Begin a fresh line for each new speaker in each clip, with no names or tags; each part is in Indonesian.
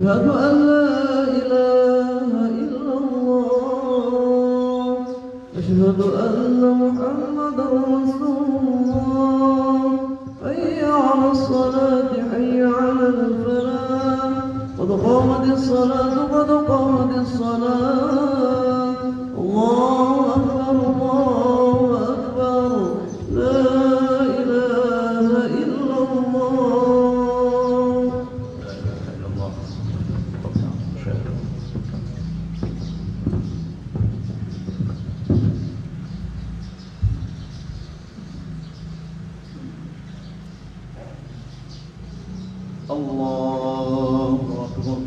أشهد أن لا إله إلا الله. أشهد أن محمدا رسول الله. حي على الصلاة حي على الفلاح. قد قامت الصلاة قد قامت الصلاة. الله أكبر الله أكبر. لا إله إلا الله. الله أكبر.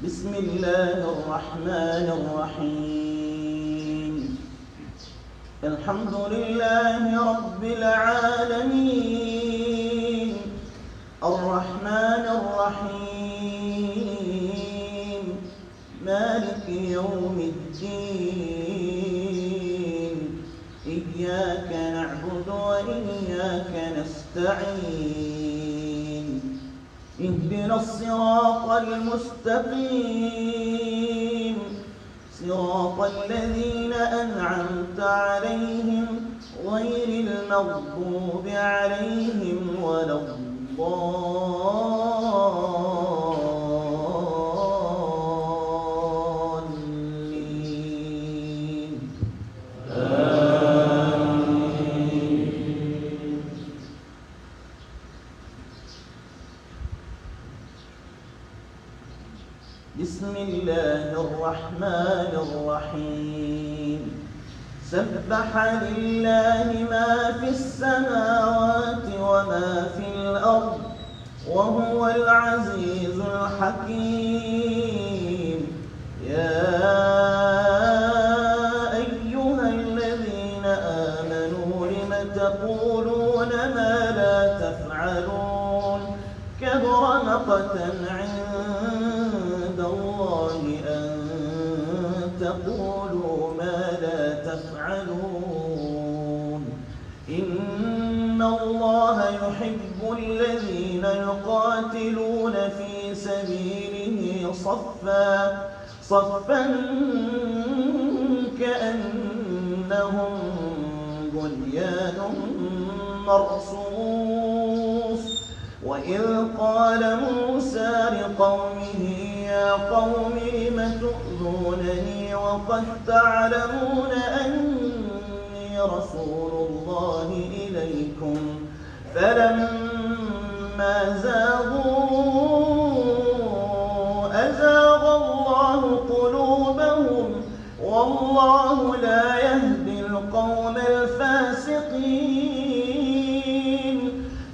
بسم الله الرحمن الرحيم. الحمد لله رب العالمين الرحمن الرحيم مالك يوم الدين. إياك نعبد وإياك نستعين. اهدنا الصراط المستقيم صراط الذين أنعمت عليهم غير المغضوب عليهم ولا الضالين. بسم الله الرحمن الرحيم. سبح لله ما في السماوات وما في الأرض وهو العزيز الحكيم. يا أيها الذين آمنوا لم تقولون ما لا تفعلون. كبر مقتا عند الله أن تقولوا ما لا تفعلون. إن الله يحب الذين يقاتلون في سبيله صفا كأنهم بنيان مرصوص. وإذ قال موسى لقومه يا قوم لم تؤذونني وقد تعلمون أني رسول الله إليكم. فلما زاغوا أزاغ الله قلوبهم والله لا يهدي القوم الفاسقين.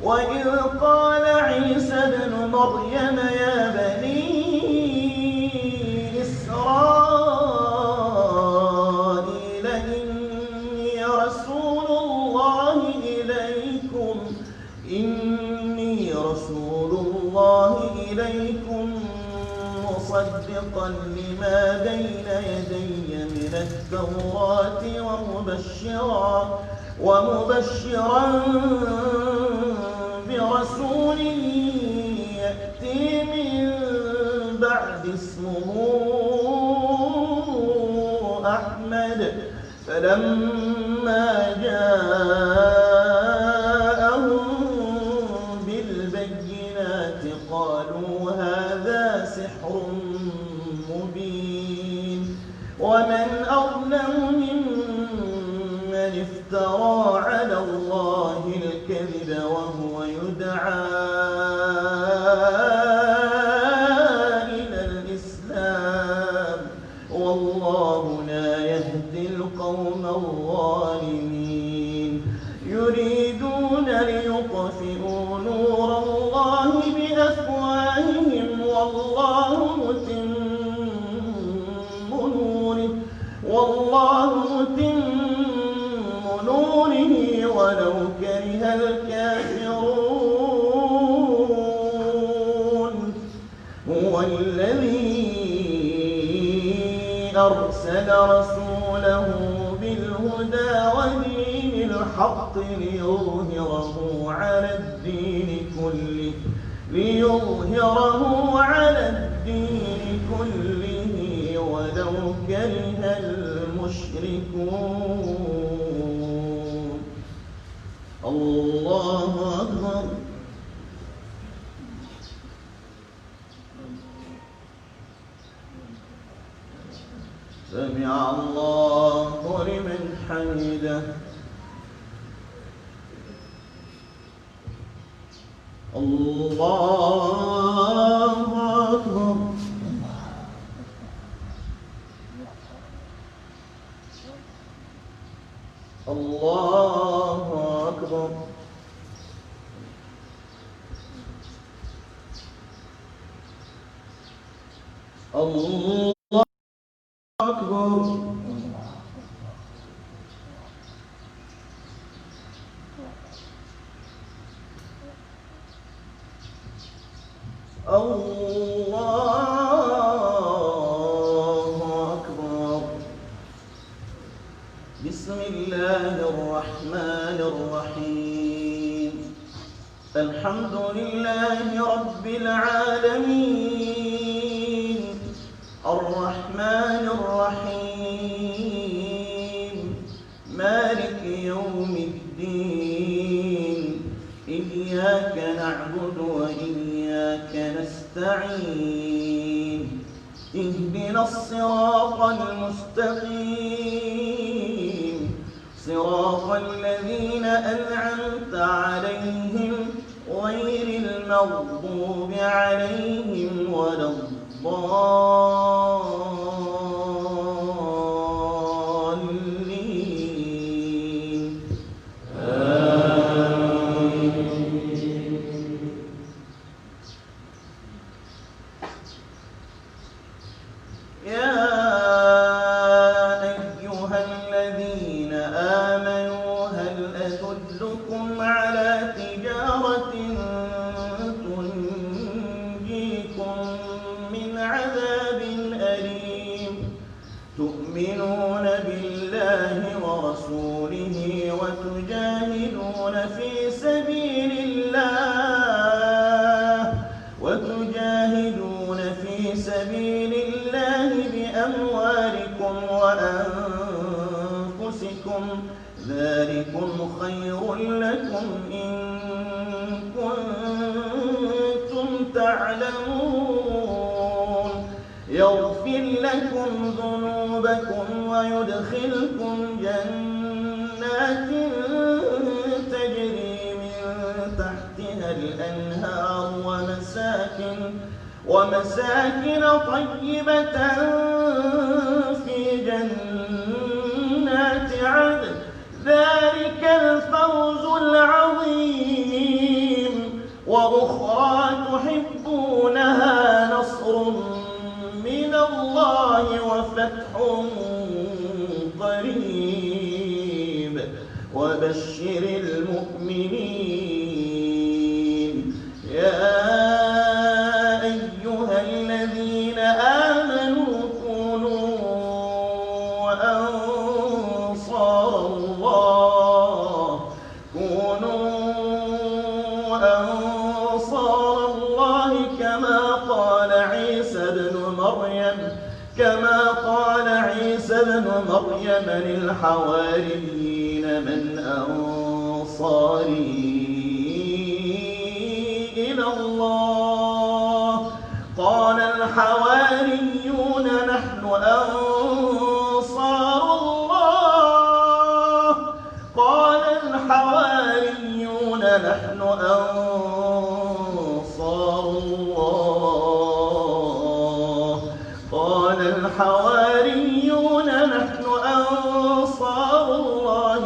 وإذ قال عيسى ابن مريم يا بني إسرائيل إني رسول الله إليكم مصدقا لما بين يدي من التوراة ومبشرا برسول يأتي من بعد اسمه أحمد. فلما جاءهم بالبينات قالوا هذا سحر مبين. ومن أظلم ممن افترى على الله الكذب وهو يدعى إلى الإسلام والله لا يهدي القوم الظالمين. يريدون ليطفئوا نور الله بأفواههم والله متم نوره أرسل رسوله بالهدى ودين الحق ليظهره على الدين كله ولو كره المشركون. الله أكبر. سمع الله لمن حمده. الله أكبر. الله أكبر. الله أكبر. الله أكبر. بسم الله الرحمن الرحيم. الحمد لله رب العالمين الرحمن الرحيم مالك يوم الدين. إياك نعبد وإياك نستعين. اهدنا الصراط المستقيم صراط الذين أنعمت عليهم غير المغضوب عليهم ولا الضالين. يا أيها الذين آمنوا هل أدلكم على تجارة تنجيكم من عذاب أليم تؤمنون بالله ورسوله وتجاهدون في سبيل الله بأموالكم وأنفسكم ذلكم خير لكم إن كنتم تعلمون. يغفر لكم ذنوبكم ويدخلكم جنات تجري من تحتها الأنهار ومساكن طيبة في جنات عدن. ذلك الفوز العظيم. وأخرى تحبونها نصر من الله وفتح قريب وبشر المؤمنين. يا أيها الذين آمنوا كونوا أنصار الله كما قال عيسى بن مريم للحواريين من أنصاري إلى الله؟ قال الحواريون نحن أنصار الله. قال الحواريون نحن أنصار الله. قال الحواريون نحن أنصار الله.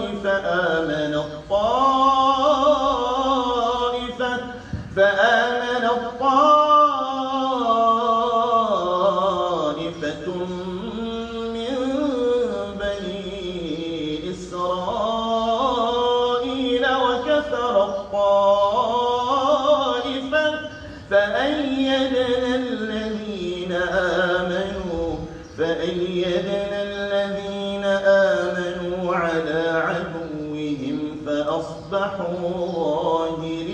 فآمنت طائفة من بني إسرائيل وكفرت طائفة فأيدنا الذين آمنوا فأيدنا الذين آمنوا على عدوهم فأصبحوا ظاهرين.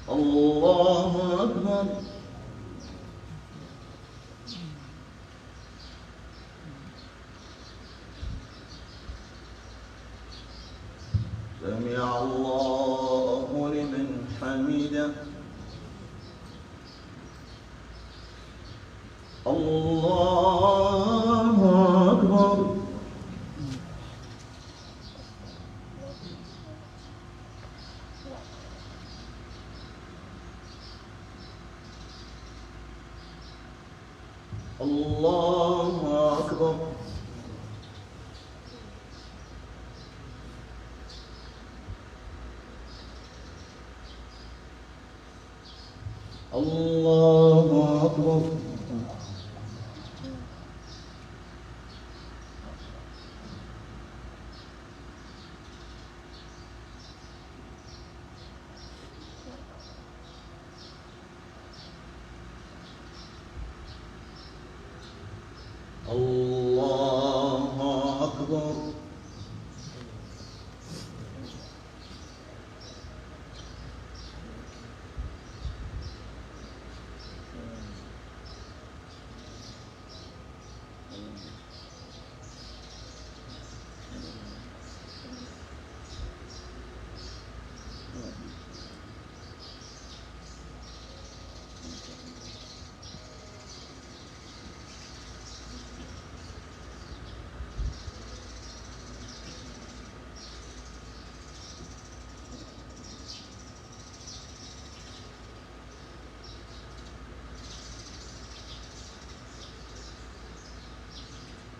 الله أكبر. سمع الله لمن حمده. الله أكبر. الله أكبر. الله أكبر. الله أكبر.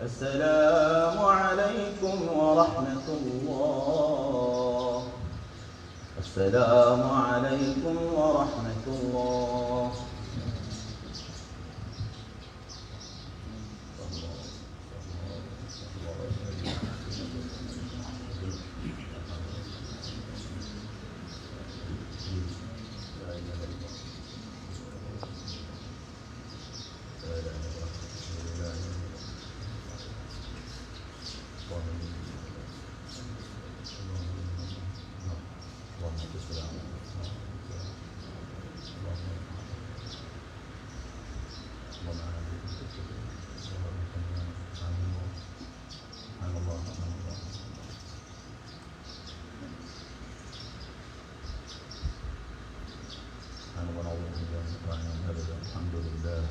السلام عليكم ورحمة الله. السلام عليكم ورحمة الله. الحمد لله.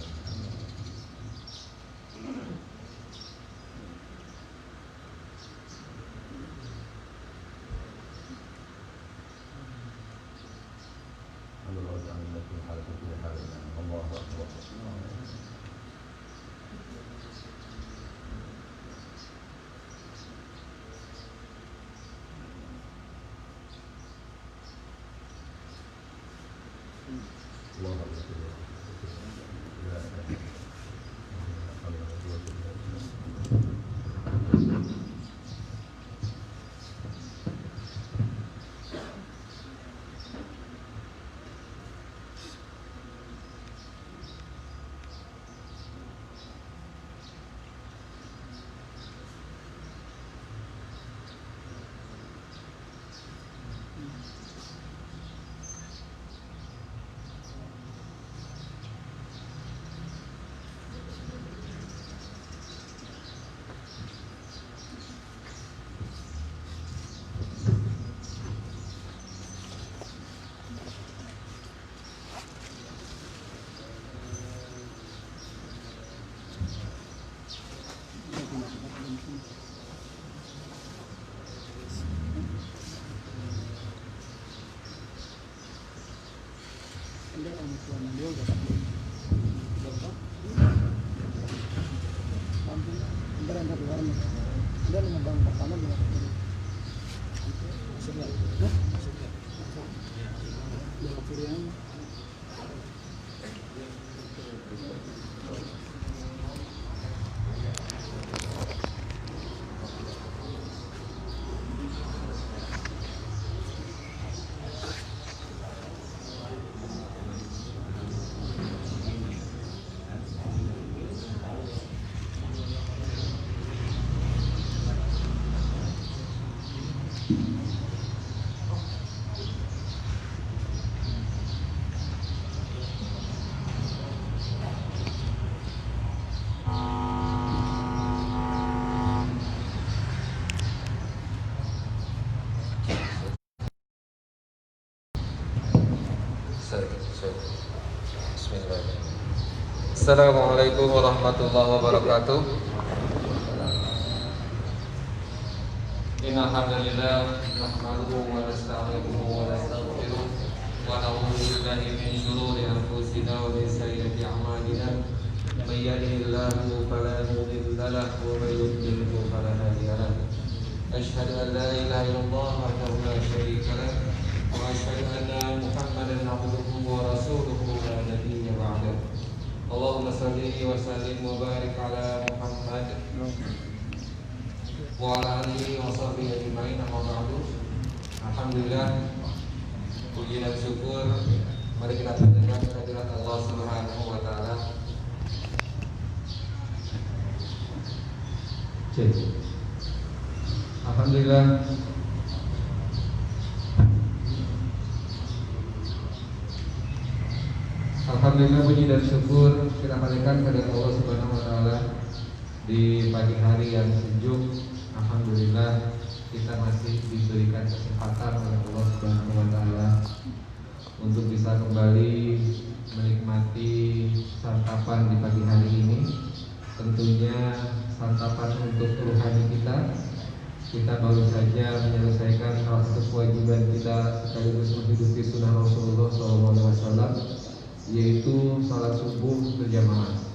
الله أكبر. الله أكبر.
Assalamualaikum warahmatullahi wabarakatuh. Innal hamdalillah nahmaduhu wa nasta'inuhu wa nastaghfiruh wa na'udzu billahi min shururi anfusina wa min sayyiati a'malina. May yahdihillahu fala mudilla lahu wa may yudlil fala hadiya lahu. Asyhadu an la ilaha illallah wahdahu la syarika lahu wa asyhadu anna Muhammadan 'abduhu wa rasuluhu la nabiyya ba'dahu. Allahumma salli wa sallim wa barik ala Muhammad wa ala alihi wa sahbihi ajma'in, amma ba'du. Alhamdulillah, puji dan syukur mari kita panjatkan kehadirat Allah Subhanahu wa taala. Alhamdulillah, alhamdulillah puji dan syukur kita panjatkan kepada Allah Subhanahu wa taala di pagi hari yang sejuk. Alhamdulillah kita masih diberikan kesempatan oleh Allah Subhanahu wa taala untuk bisa kembali menikmati santapan di pagi hari ini. Tentunya santapan untuk rohani kita. Kita baru saja menyelesaikan salah satu kewajiban kita sekaligus menghidupi sunnah Rasulullah SAW, yaitu salat subuh berjamaah.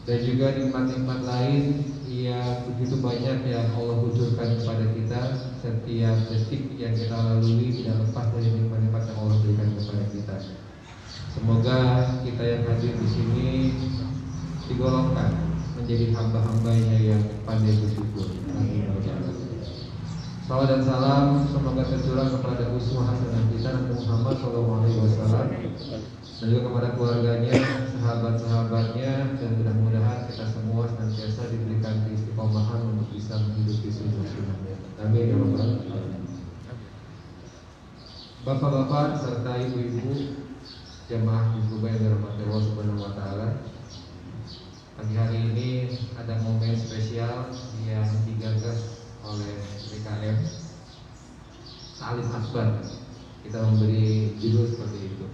Dan juga nikmat-nikmat lain yang begitu banyak yang Allah wujudkan kepada kita. Setiap detik yang kita lalui tidak lepas dari nikmat-nikmat yang Allah berikan kepada kita. Semoga kita yang hadir di sini digolongkan menjadi hamba-hambanya yang pandai bersyukur. Amin. Salawat dan salam semoga tercurah kepada uswah hasanah kita Nabi Muhammad SAW dan juga kepada keluarganya, sahabat-sahabatnya, dan mudah-mudahan kita semua senantiasa diberikan keistiqomahan untuk bisa menghidupi sunnah-sunnahnya. Amin ya rabbal alamin. Bapak-bapak serta ibu-ibu jamaah Hizbullah yang dirahmati Allah Subhanahu wa taala. Pagi hari ini ada momen spesial yang digagas oleh BKM Salim Akbar. Kita memberi judul seperti itu.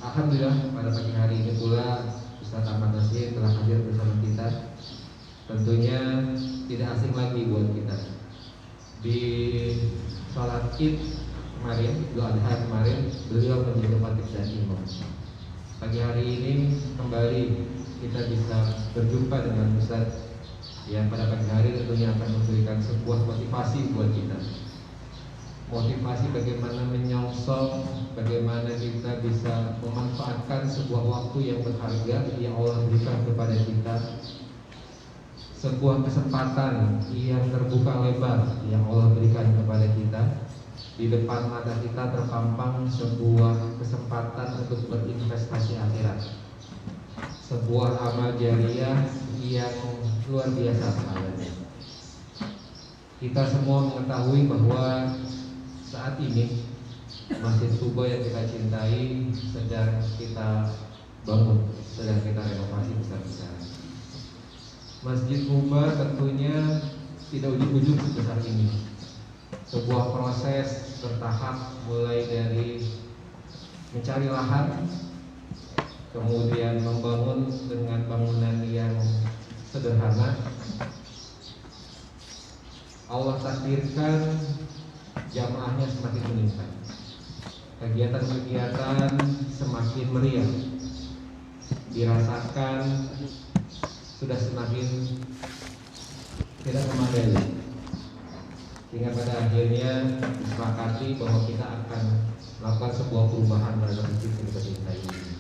Alhamdulillah pada pagi hari ini pula Ustaz Ahmad Nasir telah hadir bersama kita. Tentunya tidak asing lagi buat kita. Di salat Id kemarin, Idul Adha kemarin, beliau menjadi khatib dan imam. Pagi hari ini kembali kita bisa berjumpa dengan Ustaz yang pada pagi hari tentunya akan memberikan sebuah motivasi buat kita. Motivasi bagaimana menyongsong, bagaimana kita bisa memanfaatkan sebuah waktu yang berharga yang Allah berikan kepada kita. Sebuah kesempatan yang terbuka lebar yang Allah berikan kepada kita. Di depan mata kita terpampang sebuah kesempatan untuk berinvestasi akhirat. Sebuah amal jariah yang luar biasa sekali. Kita semua mengetahui bahwa saat ini Masjid Kuba yang kita cintai sedang kita bangun, sedang kita renovasi besar-besaran. Masjid Kuba tentunya tidak ujug-ujug sebesar ini. Sebuah proses bertahap mulai dari mencari lahan, kemudian membangun dengan bangunan yang sederhana. Allah takdirkan jamaahnya semakin meningkat, kegiatan-kegiatan semakin meriah, dirasakan sudah semakin tidak memadai, sehingga pada akhirnya disepakati bahwa kita akan melakukan sebuah perubahan terhadap masjid yang kita cintai ini.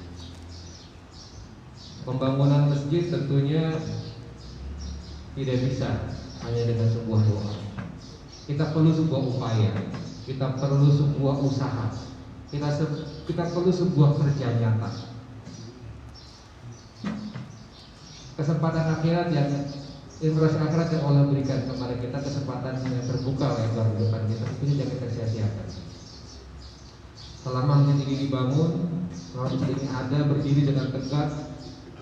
Pembangunan masjid tentunya tidak bisa hanya dengan sebuah doa. Kita perlu sebuah upaya, kita perlu sebuah usaha, kita perlu sebuah kerja nyata. Kesempatan akhirat yang investasi akhirat yang Allah berikan kepada kita, kesempatan yang terbuka lebar di depan kita, itu jangan kita sia-siakan. Selama masjid ini dibangun, selama masjid ini ada berdiri dengan tegak,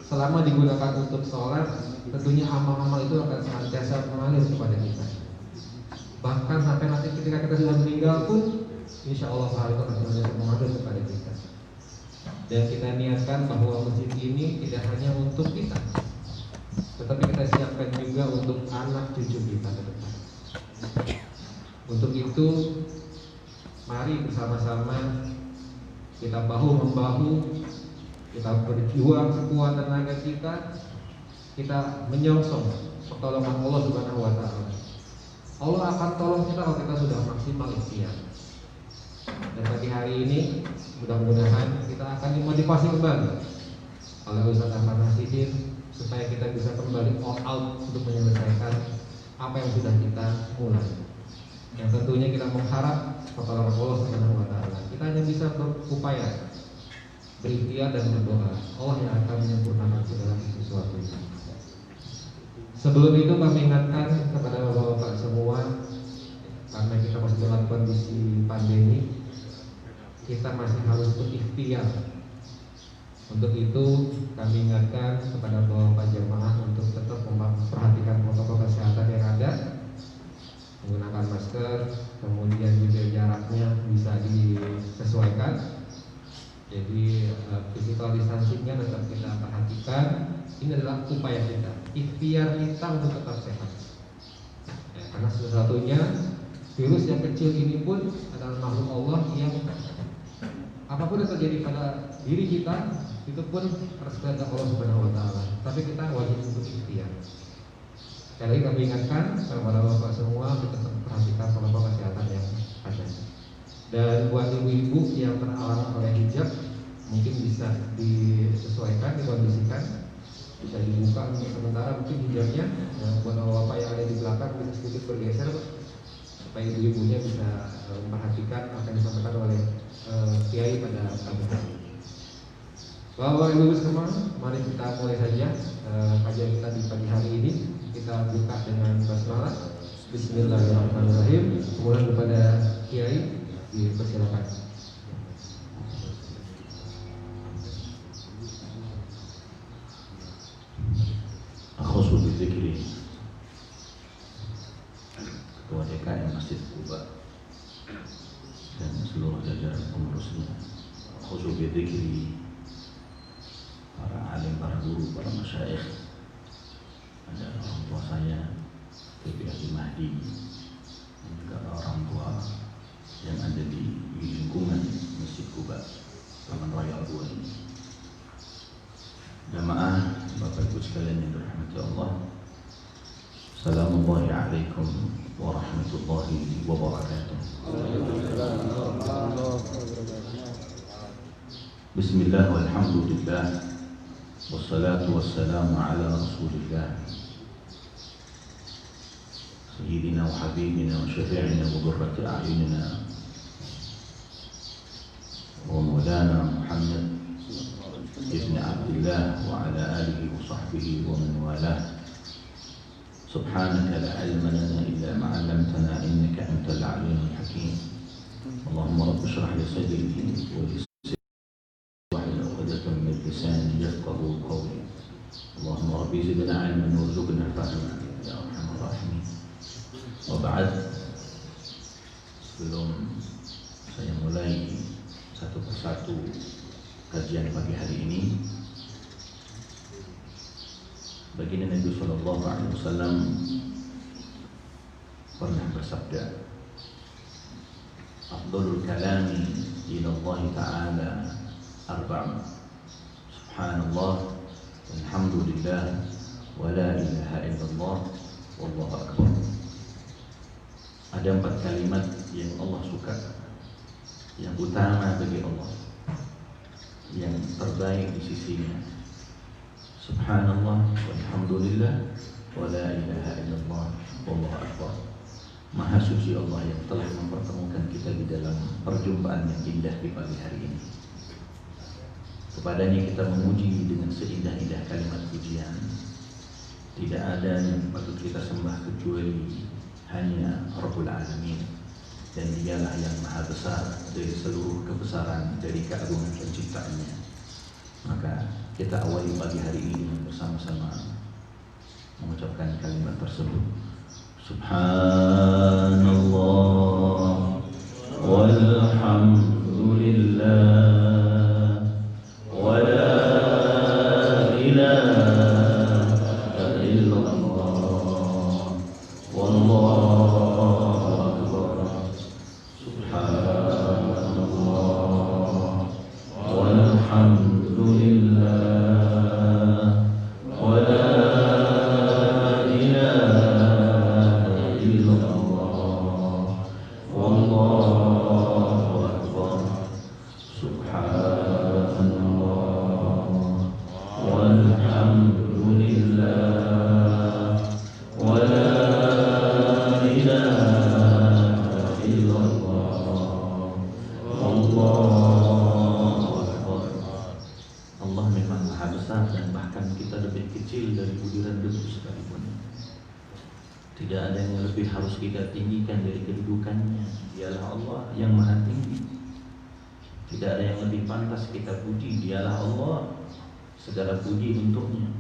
selama digunakan untuk sholat, tentunya amal-amal itu akan senantiasa mengalir kepada kita. Bahkan sampai nanti ketika kita sudah meninggal pun, insya Allah hal itu akan senantiasa mengalir kepada kita. Dan kita niatkan bahwa masjid ini tidak hanya untuk kita, tetapi kita siapkan juga untuk anak cucu kita ke depan. Untuk itu, mari bersama-sama kita bahu-membahu, kita berjuang sekuat tenaga kita menyongsong pertolongan Allah Subhanahu wa taala. Allah akan tolong kita kalau kita sudah maksimal ikhtiar. Dan pagi hari ini mudah-mudahan kita akan dimotivasi kembali oleh Ustaz Ahmad Nasihin supaya kita bisa kembali all out untuk menyelesaikan apa yang sudah kita mulai. Yang tentunya kita mengharap pertolongan Allah Subhanahu wa taala. Kita hanya bisa berupaya, berikhtiar dan berdoa. Allah yang akan menyempurnakan segala sesuatu itu. Sebelum itu kami ingatkan kepada bapak-bapak semua, karena kita masih dalam kondisi pandemi, kita masih harus berikhtiar. Untuk itu kami ingatkan kepada bapak-bapak jamaah untuk tetap memperhatikan protokol kesehatan yang ada, menggunakan masker, kemudian juga jaraknya bisa disesuaikan. Jadi physical distancingnya tetap kita perhatikan. Ini adalah upaya kita, ikhtiar kita untuk tetap sehat. Ya, karena satu-satunya virus yang kecil ini pun adalah makhluk Allah yang apapun yang terjadi pada diri kita itu pun harus kehendak Allah Subhanahu wa taala. Tapi kita wajib untuk ikhtiar. Sekali lagi kami ingatkan kepada bapak semua untuk tetap perhatikan protokol kesehatan yang ada. Dan buat ibu-ibu yang terhalang oleh hijab, mungkin bisa disesuaikan, dikondisikan, bisa dibuka untuk sementara mungkin hijabnya. Buat bapak yang ada di belakang bisa sedikit bergeser supaya ibu-ibunya bisa memperhatikan apa yang disampaikan oleh kiai pada pagi hari. Bapak Ibu semua, mari kita mulai saja kajian kita di pagi hari ini. Kita buka dengan basmalah. Bismillahirrahmanirrahim. Kemudian kepada kiai dipersilakan.
Akhusu bidzikri Ketua DKM Masjid Quba dan seluruh jajaran pengurusnya. Akhusu bidzikri para alim, para guru, para masyayikh, ada orang tua saya, TPI Mahdi, dan juga orang tua yang ada di lingkungan Masjid Quba, Taman Raya Al-Dua ini. Jamaah, Bapak Ibu sekalian yang dirahmati Allah, Assalamualaikum warahmatullahi wabarakatuh. Bismillah walhamdulillah, wassalatu wassalamu ala rasulillah, sayyidina wa habibina wa syafi'ina wa qurrati a'yunina wa maulana Muhammad ibn Abdullah wa ala alihi wa sahbihi wa man walah. Subhanaka la ilma lana illa ma 'allamtana innaka antal alimul hakim. Allahumma rabbi shrah li sadri wa yassir wahlul 'uqdatam min lisani yafqahu qawli. Allahumma rabbi zidna 'ilman warzuqna fahma ya arhamar rahimin. Wa ba'd, sebelum saya mulai satu persatu kajian pagi hari ini, baginda Nabi Sallallahu Alaihi Wasallam pernah bersabda, "Afdalul kalami ila Allah Taala arba'un, Subhanallah, walhamdulillah, wa la ilaha illallah, wallahu akbar." Ada 4 kalimat yang Allah suka, yang utama bagi Allah, yang terbaik di sisinya. Subhanallah, walhamdulillah, wa la ilaha illallah, wallahu akbar. Maha suci Allah yang telah mempertemukan kita di dalam perjumpaan yang indah di pagi hari ini. Kepadanya kita memuji dengan seindah-indah kalimat pujian. Tidak ada yang patut kita sembah kecuali hanya Rabbul Alamin, dan dialah yang maha besar dari seluruh kebesaran, dari keagungan penciptaannya. Maka kita awali pagi hari ini bersama-sama mengucapkan kalimat tersebut. Subhanallah walhamdulillah Tidak ada yang lebih harus kita tinggikan dari kedudukannya. Dialah Allah yang maha tinggi. Tidak ada yang lebih pantas kita puji. Dialah Allah, segala puji untuknya.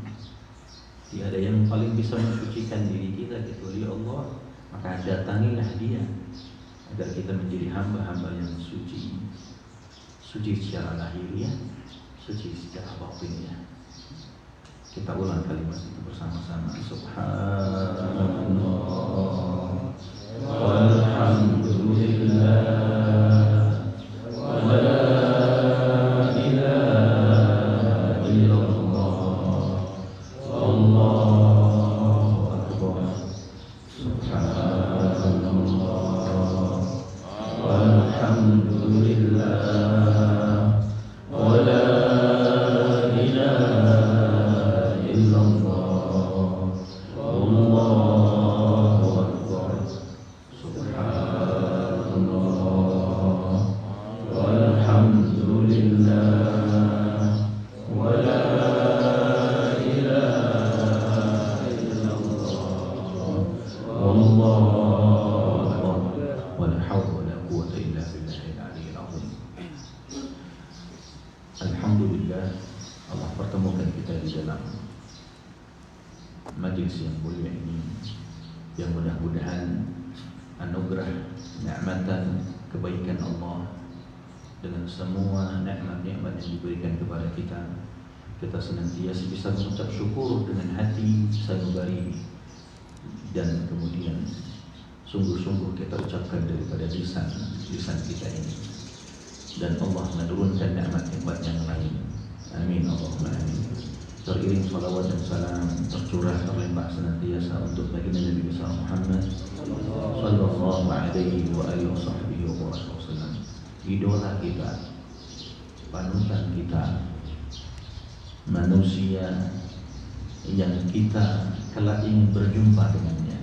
Tidak ada yang paling bisa mensucikan diri kita kecuali Allah. Maka datangilah Dia agar kita menjadi hamba-hamba yang suci. Suci secara lahiriah, suci secara batinnya. Kita ulang kalimat itu bersama-sama. Subhanallah walhamdulillah wa la ilaha illallah wallahu akbar. Subhanallah walhamdulillah wa la Alhamdulillah, Allah pertemukan kita di dalam majlis yang mulia ini, yang mudah-mudahan anugerah, nikmatan, kebaikan Allah dengan semua nikmat-nikmat yang diberikan kepada kita. Kita senantiasa bisa mengucap syukur dengan hati sanubari, dan kemudian sungguh-sungguh kita ucapkan daripada lisan kita ini, dan Allah menurunkan nikmat-nikmat yang lain. Amin Allahumma amin. Teriring salawat dan salam tercurah terlimpah senantiasa untuk baginda Nabi besar Muhammad sallallahu alaihi wa alihi wasallam, idola kita, panutan kita, manusia yang kita kelak ingin berjumpa dengannya,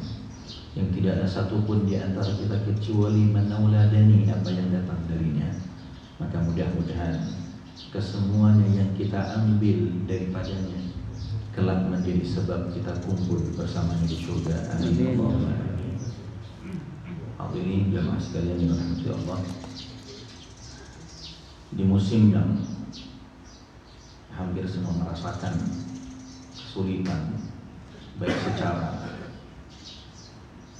yang tidak ada satupun di antara kita kecuali menauladani apa yang datang darinya. Maka mudah-mudahan kesemuanya yang kita ambil daripadanya kelak menjadi sebab kita kumpul bersamanya di surga. Amin. Hadirin jamaah sekalian yang dirahmati Allah, di musim yang hampir semua merasakan kesulitan baik secara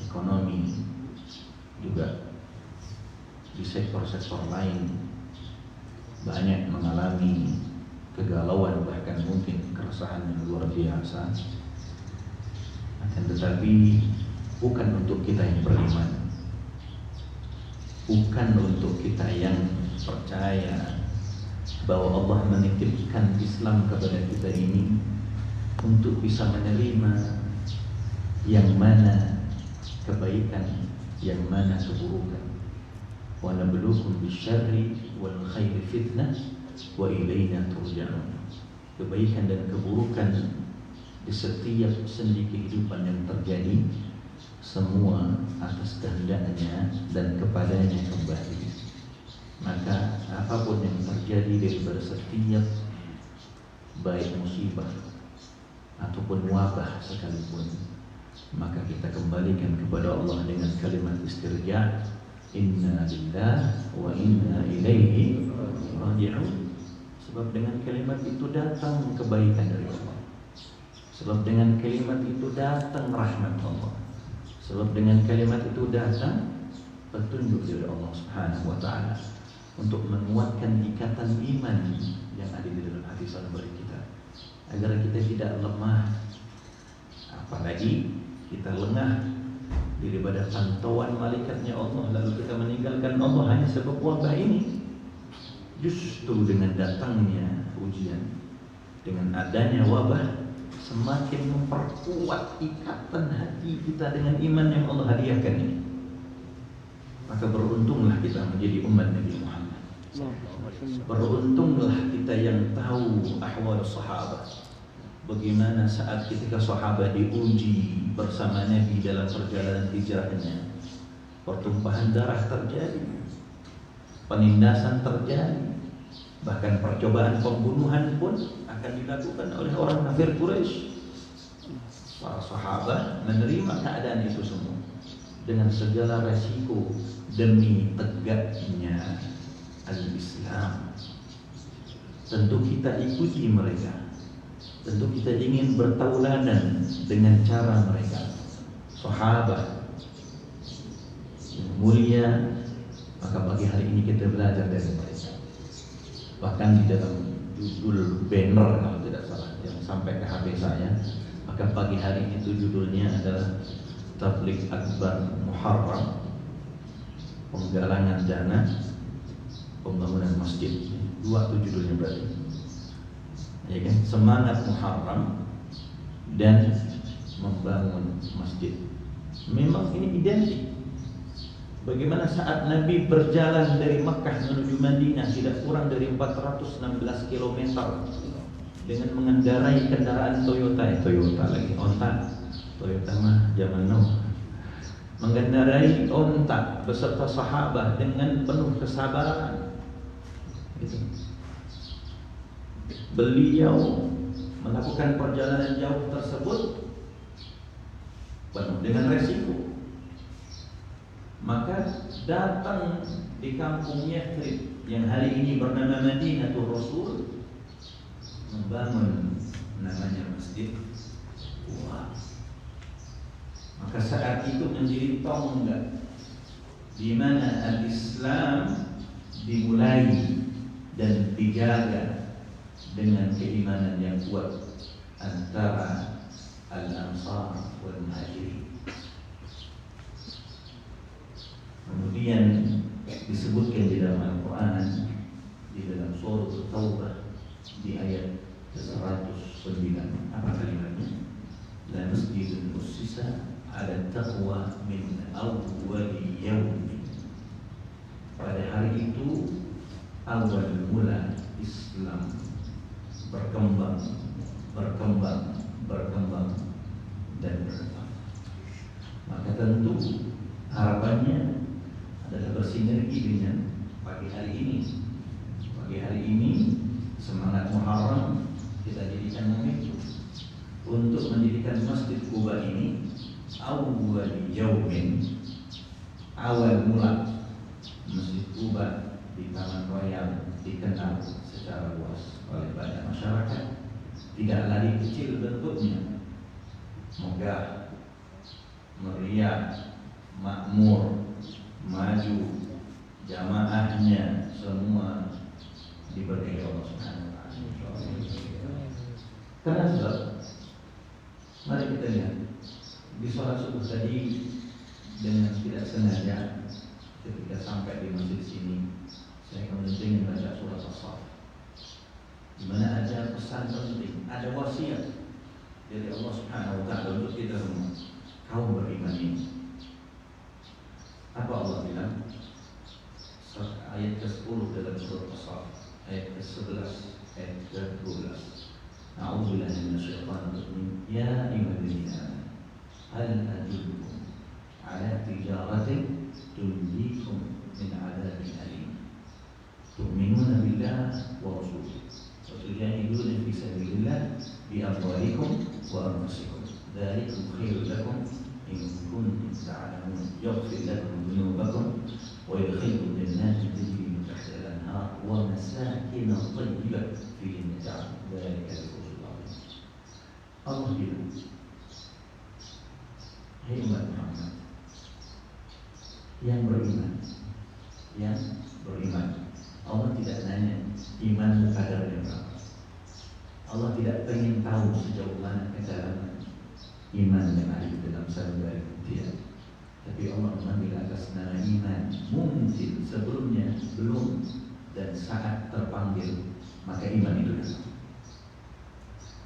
ekonomi juga di sektor-sektor lain, banyak mengalami kegalauan, bahkan mungkin keresahan yang luar biasa. Akan tetapi bukan untuk kita yang beriman, bukan untuk kita yang percaya bahwa Allah menitipkan Islam kepada kita ini untuk bisa menerima yang mana kebaikan, yang mana keburukan. Wa nabluukum bisyarri wal khairi fitnah wa ilaina turja'un. Kebaikan dan keburukan di setiap sendi kehidupan yang terjadi, semua atas kehendaknya dan kepadanya kembali. Maka apapun yang terjadi daripada setiap baik musibah ataupun wabah sekalipun, maka kita kembalikan kepada Allah dengan kalimat istirja', inna lillahi wa inna ilaihi raji'un. Sebab dengan kalimat itu datang kebaikan dari Allah, sebab dengan kalimat itu datang rahmat Allah, sebab dengan kalimat itu datang petunjuk dari Allah Subhanahu wa ta'ala untuk menguatkan ikatan iman yang ada di dalam hati sanubari kita, agar kita tidak lemah, apalagi kita lengah daripada pantauan malaikatnya Allah, lalu kita meninggalkan Allah hanya sebab wabah ini. Justru dengan datangnya ujian, dengan adanya wabah, semakin memperkuat ikatan hati kita dengan iman yang Allah hadiahkan ini. Maka beruntunglah kita menjadi umat Nabi Muhammad. Beruntunglah kita yang tahu ahwal sahabat, bagaimana saat ketika sahabat diuji bersama Nabi dalam perjalanan hijrahnya. Pertumpahan darah terjadi, penindasan terjadi, bahkan percobaan pembunuhan pun akan dilakukan oleh orang kafir Quraisy. Para sahabat menerima keadaan itu semua dengan segala resiko demi tegaknya al-Islam. Tentu kita ikuti mereka, tentu kita ingin bertauladan dengan cara mereka. Sahabat yang mulia, maka pagi hari ini kita belajar dari mereka. Bahkan di dalam judul banner kalau tidak salah yang sampai ke HP saya, maka pagi hari itu judulnya adalah Tabligh Akbar Muharram, penggalangan dana pembangunan masjid. Dua itu judulnya berarti, ya kan? Semangat Muharram dan membangun masjid. Memang ini identik. Bagaimana saat Nabi berjalan dari Makkah menuju Madinah tidak kurang dari 416 km dengan mengendarai kendaraan Toyota lagi, onta. Toyota mah zaman now. Mengendarai onta beserta sahabat dengan penuh kesabaran. Gitu. Beliau melakukan perjalanan jauh tersebut penuh dengan resiko. Maka datang di kampung Yathrib yang hari ini bernama Madinatul Rasul, membangun namanya Masjid. Wah. Maka saat itu menjadi tonggak di mana al-Islam dimulai dan dijaga dengan keimanan yang kuat antara al-Ansar wal Muhajirin. Kemudian disebutkan di dalam Al-Quran, di dalam surah Taubah di ayat 109, apa kalimatnya? La masjidun ussisa ala taqwa min awwali yawmin. Pada hari itu awal mula Islam berkembang dan berkembang. Maka tentu harapannya adalah bersinergi dengan pagi hari ini. Pagi hari ini semangat Muharram kita jadikan momentum untuk menjadikan Masjid Quba ini awal yaumin, awal mula Masjid Quba di Taman Royal dikenal secara luas oleh banyak masyarakat. Tidak lagi kecil bentuknya, megah, meriah, makmur, maju, jamaahnya semua diberkahi Allah Subhanahu wa taala. Karena sebab, mari kita lihat di sholat subuh tadi dengan tidak sengaja ketika sampai di masjid sini, saya kemudian membaca surat As-Saff, di mana ada pesan penting, ada wasiat dari Allah Subhanahu wa taala untuk kita semua kaum beriman ini. Apa Allah bilang? Ayat ke-10 dalam surah As-Saff, ayat ke-11, ayat ke-12. A'udzubillahi minasyaitonir rajim. Ya ayyuhalladzina amanu hal adullukum ala tijaratin tunjikum min 'adzabin alim. Tu'minuna billahi wa rasulihi wa tujahiduna fi sabilillah bi amwalikum wa anfusikum. Dzalikum khairul lakum in kuntum ta'lamun. Yaghfir lakum dhunubakum wa yudkhilkum jannatin tajri min tahtiha al-anhar wa masakin thayyibah fi jannatin dzalika al-fawzul 'azim. Allah bilang, hai umat Muhammad yang beriman, Allah tidak nanya iman kadarnya berapa. Allah tidak ingin tahu sejauh mana kedalaman iman yang ada di dalam sanubari, tidak. Tapi Allah mengambil atas nama iman mungkin sebelumnya belum, dan saat terpanggil maka iman itu datang.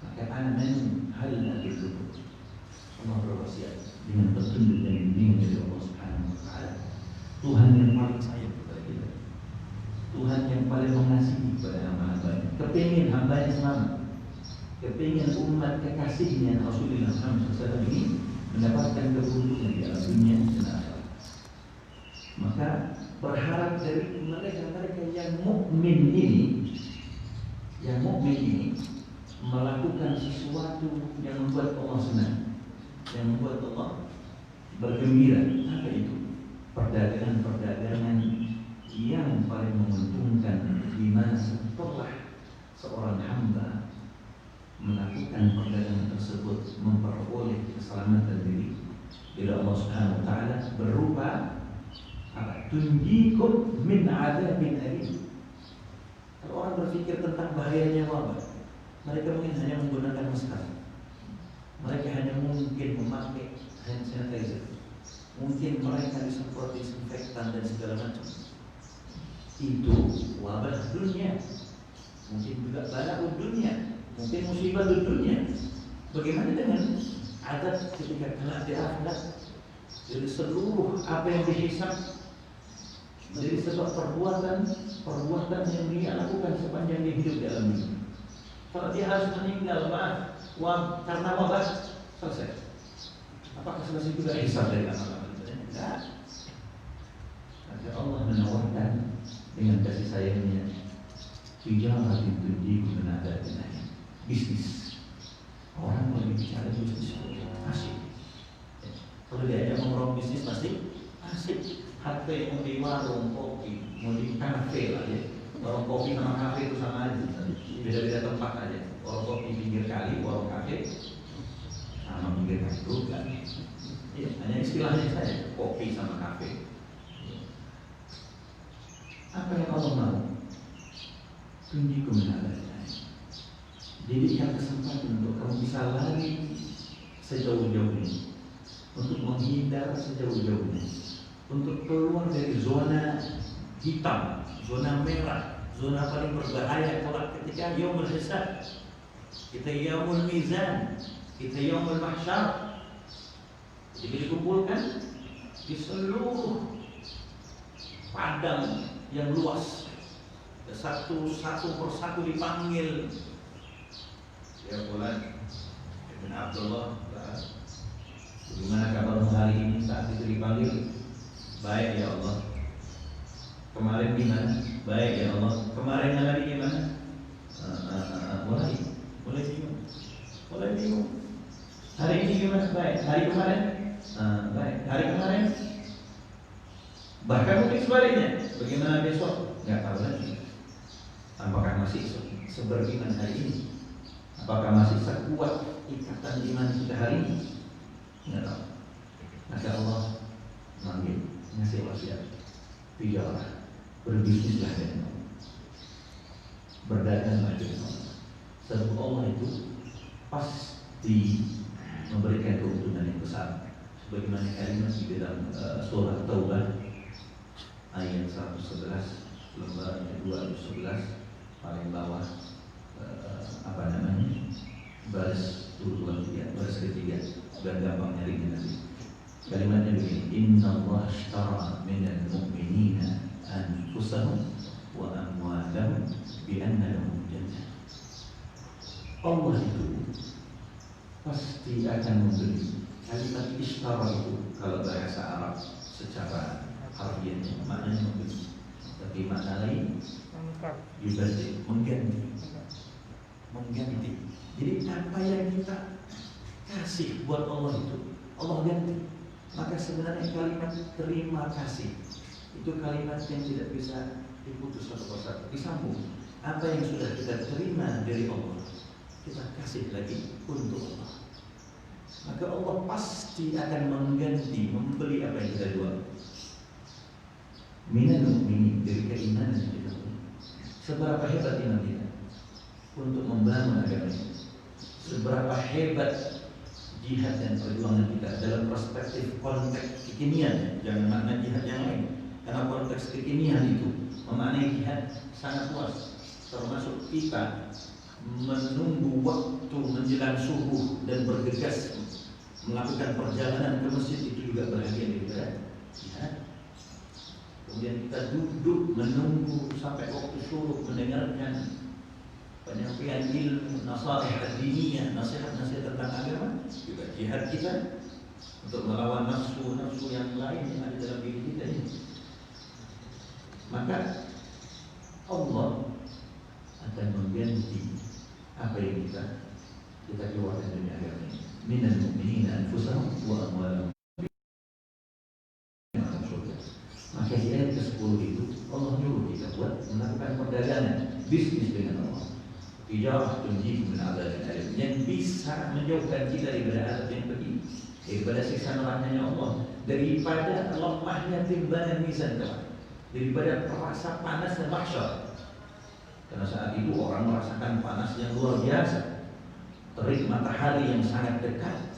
Maka aman hal adillukum, Allah berwasiat dengan petunjuk dan bimbingan dari Allah Subhanahu wa taala. Tuhan yang paling sayang kepada kita, Tuhan yang paling mengasihi kepada hamba-hambanya, kepingin hambanya selamat, kepingin umat kekasihnya Rasulullah SAW ini mendapatkan keberuntungan di alam dunia dan akhirat. Maka berharap dari mereka yang mukmin ini, melakukan sesuatu yang membuat Allah senang, yang membuat Allah bergembira. Apa itu? Perdagangan yang paling menguntungkan di mana setelah seorang hamba melakukan perdagangan tersebut memperoleh keselamatan diri dari Allah Subhanahu wa taala berupa apa? Tunjikum min adzabin alim. Kalau orang berpikir tentang bahayanya wabah, mereka mungkin hanya menggunakan masker, mereka hanya mungkin memakai hand sanitizer, mungkin mereka disemprot disinfektan dan segala macam. Itu wabah dunia, mungkin juga bala dunia, mungkin musibah dunia. Bagaimana dengan azab ketika kelak di akhirat? Dari seluruh apa yang dihisab dari sebab perbuatan yang dia lakukan sepanjang dia hidup di alam dunia. Kalau dia harus meninggal karena wabah, selesai. Apakah selesai juga hisab dari amal-amal? Tidak. Maka Allah menawarkan dengan kasih sayangnya, tijaratin tunjikum min adzabin alim. Bisnis. Orang lagi bicara bisnis asik. Kalau diajak ngomong bisnis pasti asik. HP mau di warung kopi, mau di kafe lah ya. Warung kopi sama kafe itu sama aja. Beda-beda tempat aja. Warung kopi pinggir kali, warung kafe sama pinggir kali juga. Ya, hanya istilahnya saja, kopi sama kafe. Apa yang Allah mau? Tunjikum min adzabin alim. Jadikan kesempatan untuk kamu bisa lari sejauh-jauhnya, untuk menghindar sejauh-jauhnya, untuk keluar dari zona hitam, zona merah, zona paling berbahaya kelak ketika yaumul hisab, kita yaumul mizan, kita yaumul mahsyar. Jadi dikumpulkan di seluruh padang yang luas, satu persatu dipanggil. Ya Fulan Ibn Abdullah, bagaimana kabarmu hari ini? Saat itu dipanggil, baik ya Allah. Kemarin gimana? Baik ya Allah. Kemarin hari gimana? Mulai bingung. Hari ini gimana? Baik. Hari kemarin? Baik. Hari kemarin? Bahkan mungkin sebaliknya. Bagaimana besok? Nggak tahu lagi. Apakah masih seberiman hari ini? Apakah masih sekuat ikatan iman kita hari ini? Nggak tahu. Maka Allah manggil, ngasih wasiat, tijarah, berbisnislah dengan Allah, berdaganglah dengan Allah. Sebab Allah itu pasti memberikan keuntungan yang besar. Sebagaimana kalimat di dalam surah Taubah ayat 111, lembar 211 paling bawah, baris urutan baris ketiga, dan gampang nyarinya nanti. Kalimatnya begini: Inna Allah ashtara minal mu'minina anfusahum wa amwalahum bi anna lahum jannah. Allah itu pasti akan membeli. Kalimat ishtara itu kalau bahasa Arab secara harfiahnya maknanya membeli, tapi makna lain yubadil, mengganti. Jadi apa yang kita kasih buat Allah itu Allah ganti. Maka sebenarnya kalimat terima kasih itu kalimat yang tidak bisa diputus satu persatu, disambung. Apa yang sudah kita terima dari Allah kita kasih lagi untuk Allah. Maka Allah pasti akan mengganti, membeli apa yang kita jual. Minal mu'minin, dari keimanan yang kita punya. Seberapa hebat iman kita untuk membangun agama ini, seberapa hebat jihad dan perjuangan kita dalam perspektif konteks kekinian, jangan makna jihad yang lain, karena konteks kekinian itu memaknai jihad sangat luas. termasuk kita menunggu waktu menjelang subuh dan bergegas melakukan perjalanan ke masjid, itu juga bahagian daripada jihad. Kemudian kita duduk menunggu sampai waktu syuruk mendengarkan penyampaian ilmu, nasihat diniyah, nasihat-nasihat tentang agama, juga jihad kita untuk melawan nafsu-nafsu yang lain yang ada dalam diri kita ini. Maka Allah akan mengganti apa yang kita keluarkan demi agama ini. Minal mu'minina anfusahum wa amwalahum. Maka di ayat ke-10 itu Allah nyuruh kita buat melakukan perdagangan, bisnis dengan Allah. Tijarah tunjikum min adzabin alim, yang bisa menjauhkan kita daripada azab yang pedih, daripada siksa nerakanya Allah, daripada lemahnya timbangan mizan kelak, daripada perasa panasnya mahsyar. Karena saat itu orang merasakan panas yang luar biasa, terik matahari yang sangat dekat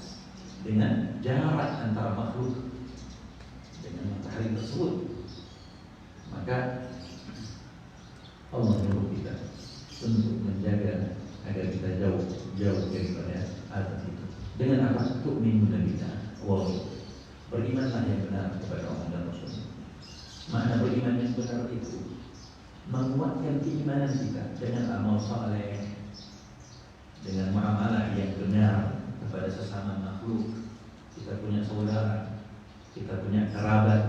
dengan jarak antara makhluk dengan matahari tersebut. Maka Allah menyuruh kita untuk menjaga agar kita jauh daripada azab itu. Dengan apa? Tu'minuna billah wa berimanlah yang benar kepada Allah dan Rasul. Makna beriman yang benar itu menguatkan keimanan kita dengan amal saleh, dengan muamalah yang benar kepada sesama makhluk. Kita punya saudara, kita punya kerabat,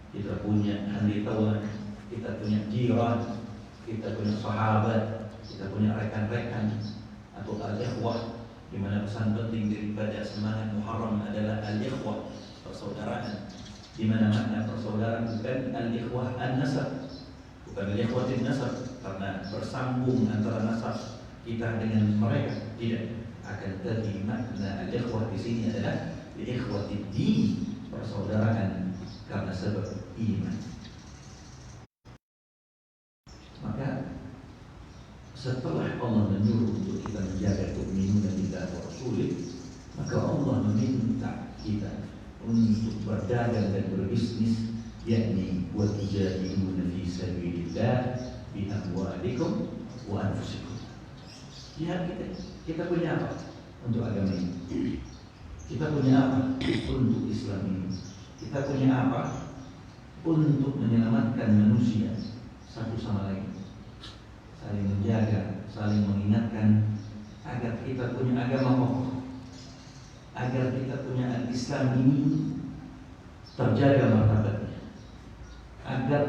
kita punya ahli taulan, kita punya jiran, kita punya sahabat, kita punya rekan-rekan atau al-ikhwah, di mana pesan penting daripada semangat Muharram adalah al-ikhwah, persaudaraan. Di mana makna persaudaraan bukan al-ikhwah an-nasab, bukan al-ikhwatin nasab karena bersambung antara nasab kita dengan mereka, tidak. Akan tetapi makna al-ikhwah di sini adalah al-ikhwatid din, persaudaraan karena sebab iman. Maka setelah Allah menyuruh untuk kita menjaga tu'minuna billahi wa rasulih, maka Allah meminta kita untuk berdagang dan berbisnis, yakni wa tujahiduna fi sabilillah bi amwalikum wa anfusikum. Jihad kita punya apa untuk agama ini? Kita punya apa untuk Islam ini? Kita punya apa untuk menyelamatkan manusia satu sama lain, saling menjaga, saling mengingatkan agar kita punya agama kokoh, agar kita punya Islam ini terjaga martabatnya, agar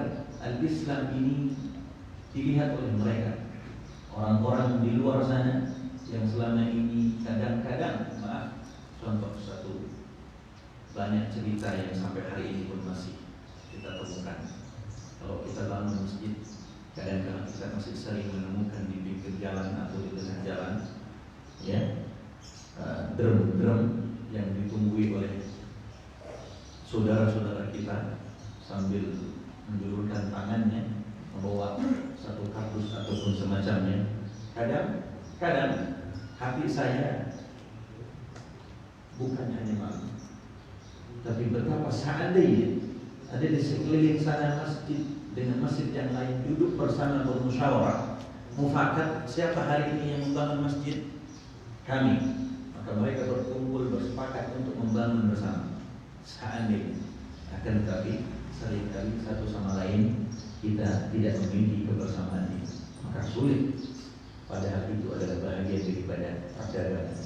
Islam ini dilihat oleh mereka, orang-orang di luar sana yang selama ini kadang-kadang, maaf, contoh satu, banyak cerita yang sampai hari ini pun masih kita temukan. Kalau kita bangun masjid, kadang-kadang kita masih sering menemukan di pinggir jalan atau di tengah jalan, ya, drum-drum yang ditunggui oleh saudara-saudara kita sambil menjulurkan tangannya membawa satu kardus ataupun semacamnya. Kadang hati saya bukan hanya malu, tapi betapa seandainya ada di sekeliling sana masjid dengan masjid yang lain duduk bersama bermusyawarah, mufakat siapa hari ini yang membangun masjid, kami. Maka mereka berkumpul bersepakat untuk membangun bersama. Seandainya, akan tetapi seringkali satu sama lain kita tidak memiliki kebersamaan ini, maka sulit. Padahal itu adalah bahagian daripada perdagangan.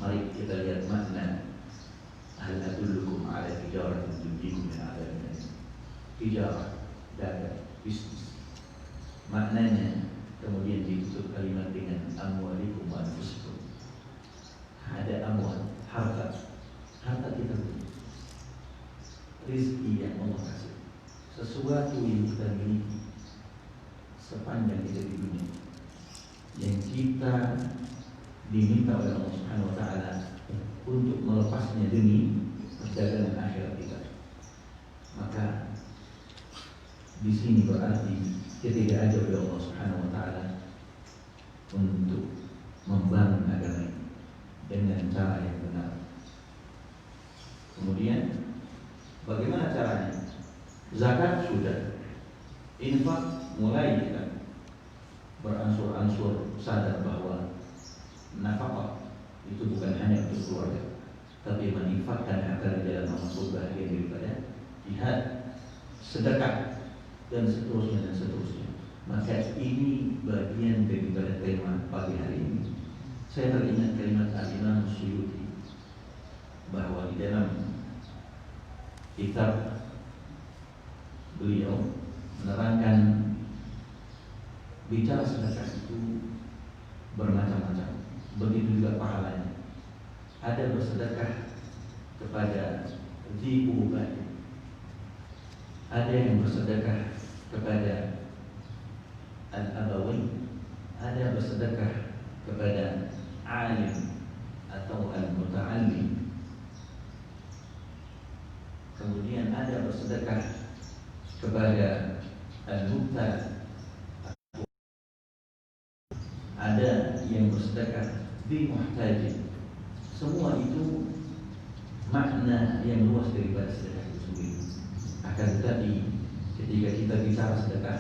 Mari kita lihat makna hal adullukum ala tijaratin tunjikum min adzabin alim. Tijarah, dagang, bisnis. Maknanya kemudian ditutup kalimat dengan amwalikum wa anfusikum. Ada amwal, harta kita punya, rizki yang Allah kasih, sesuatu yang kita miliki sepanjang kita di dunia, yang kita diminta oleh Allah Subhanahu wa taala untuk melepasnya demi perjalanan akhirat kita. Maka di sini berarti kita diajak oleh Allah Subhanahu wa taala untuk membangun agama ini dengan cara yang benar. Kemudian bagaimana caranya? Zakat sudah, infak mulai kita infakkan harta di jalan Allah bagian daripada jihad, sedekah dan seterusnya dan seterusnya. Maka ini bagian daripada tema pagi hari ini. Saya teringat kalimat Al-Imam Suyuti bahwa di dalam kitab beliau menerangkan bicara sedekah itu bermacam-macam. Begitu juga pahalanya. Ada bersedekah kepada Zibubai, ada yang bersedekah kepada Al-Abawi, ada bersedekah kepada alim atau al-muta'allim, kemudian ada bersedekah kepada al-mubtala, ada yang bersedekah di muhtajin. Semua itu makna yang luas daripada sedekah itu sendiri. Akan tetapi ketika kita bicara sedekah,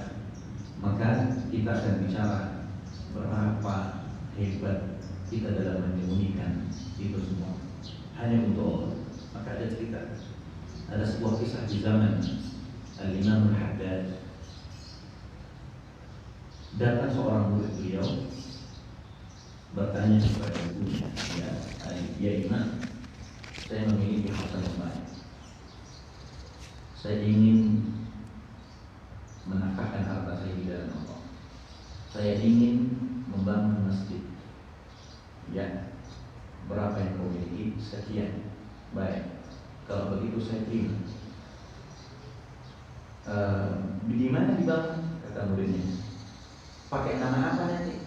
maka kita akan bicara berapa hebat kita dalam menyembunyikan itu semua hanya untuk Allah. Maka ada cerita, ada sebuah kisah di zaman Al-Imam Al-Haddad. Datang seorang murid beliau bertanya kepada ibunya, ya Imam, saya memiliki harta yang banyak. Saya ingin menafkahkan harta saya di dalam Allah. Saya ingin membangun masjid. Ya, berapa yang kau miliki? Sekian. Baik, kalau begitu saya terima. Di mana dibangun? Kata muridnya. Pakai nama apa nanti?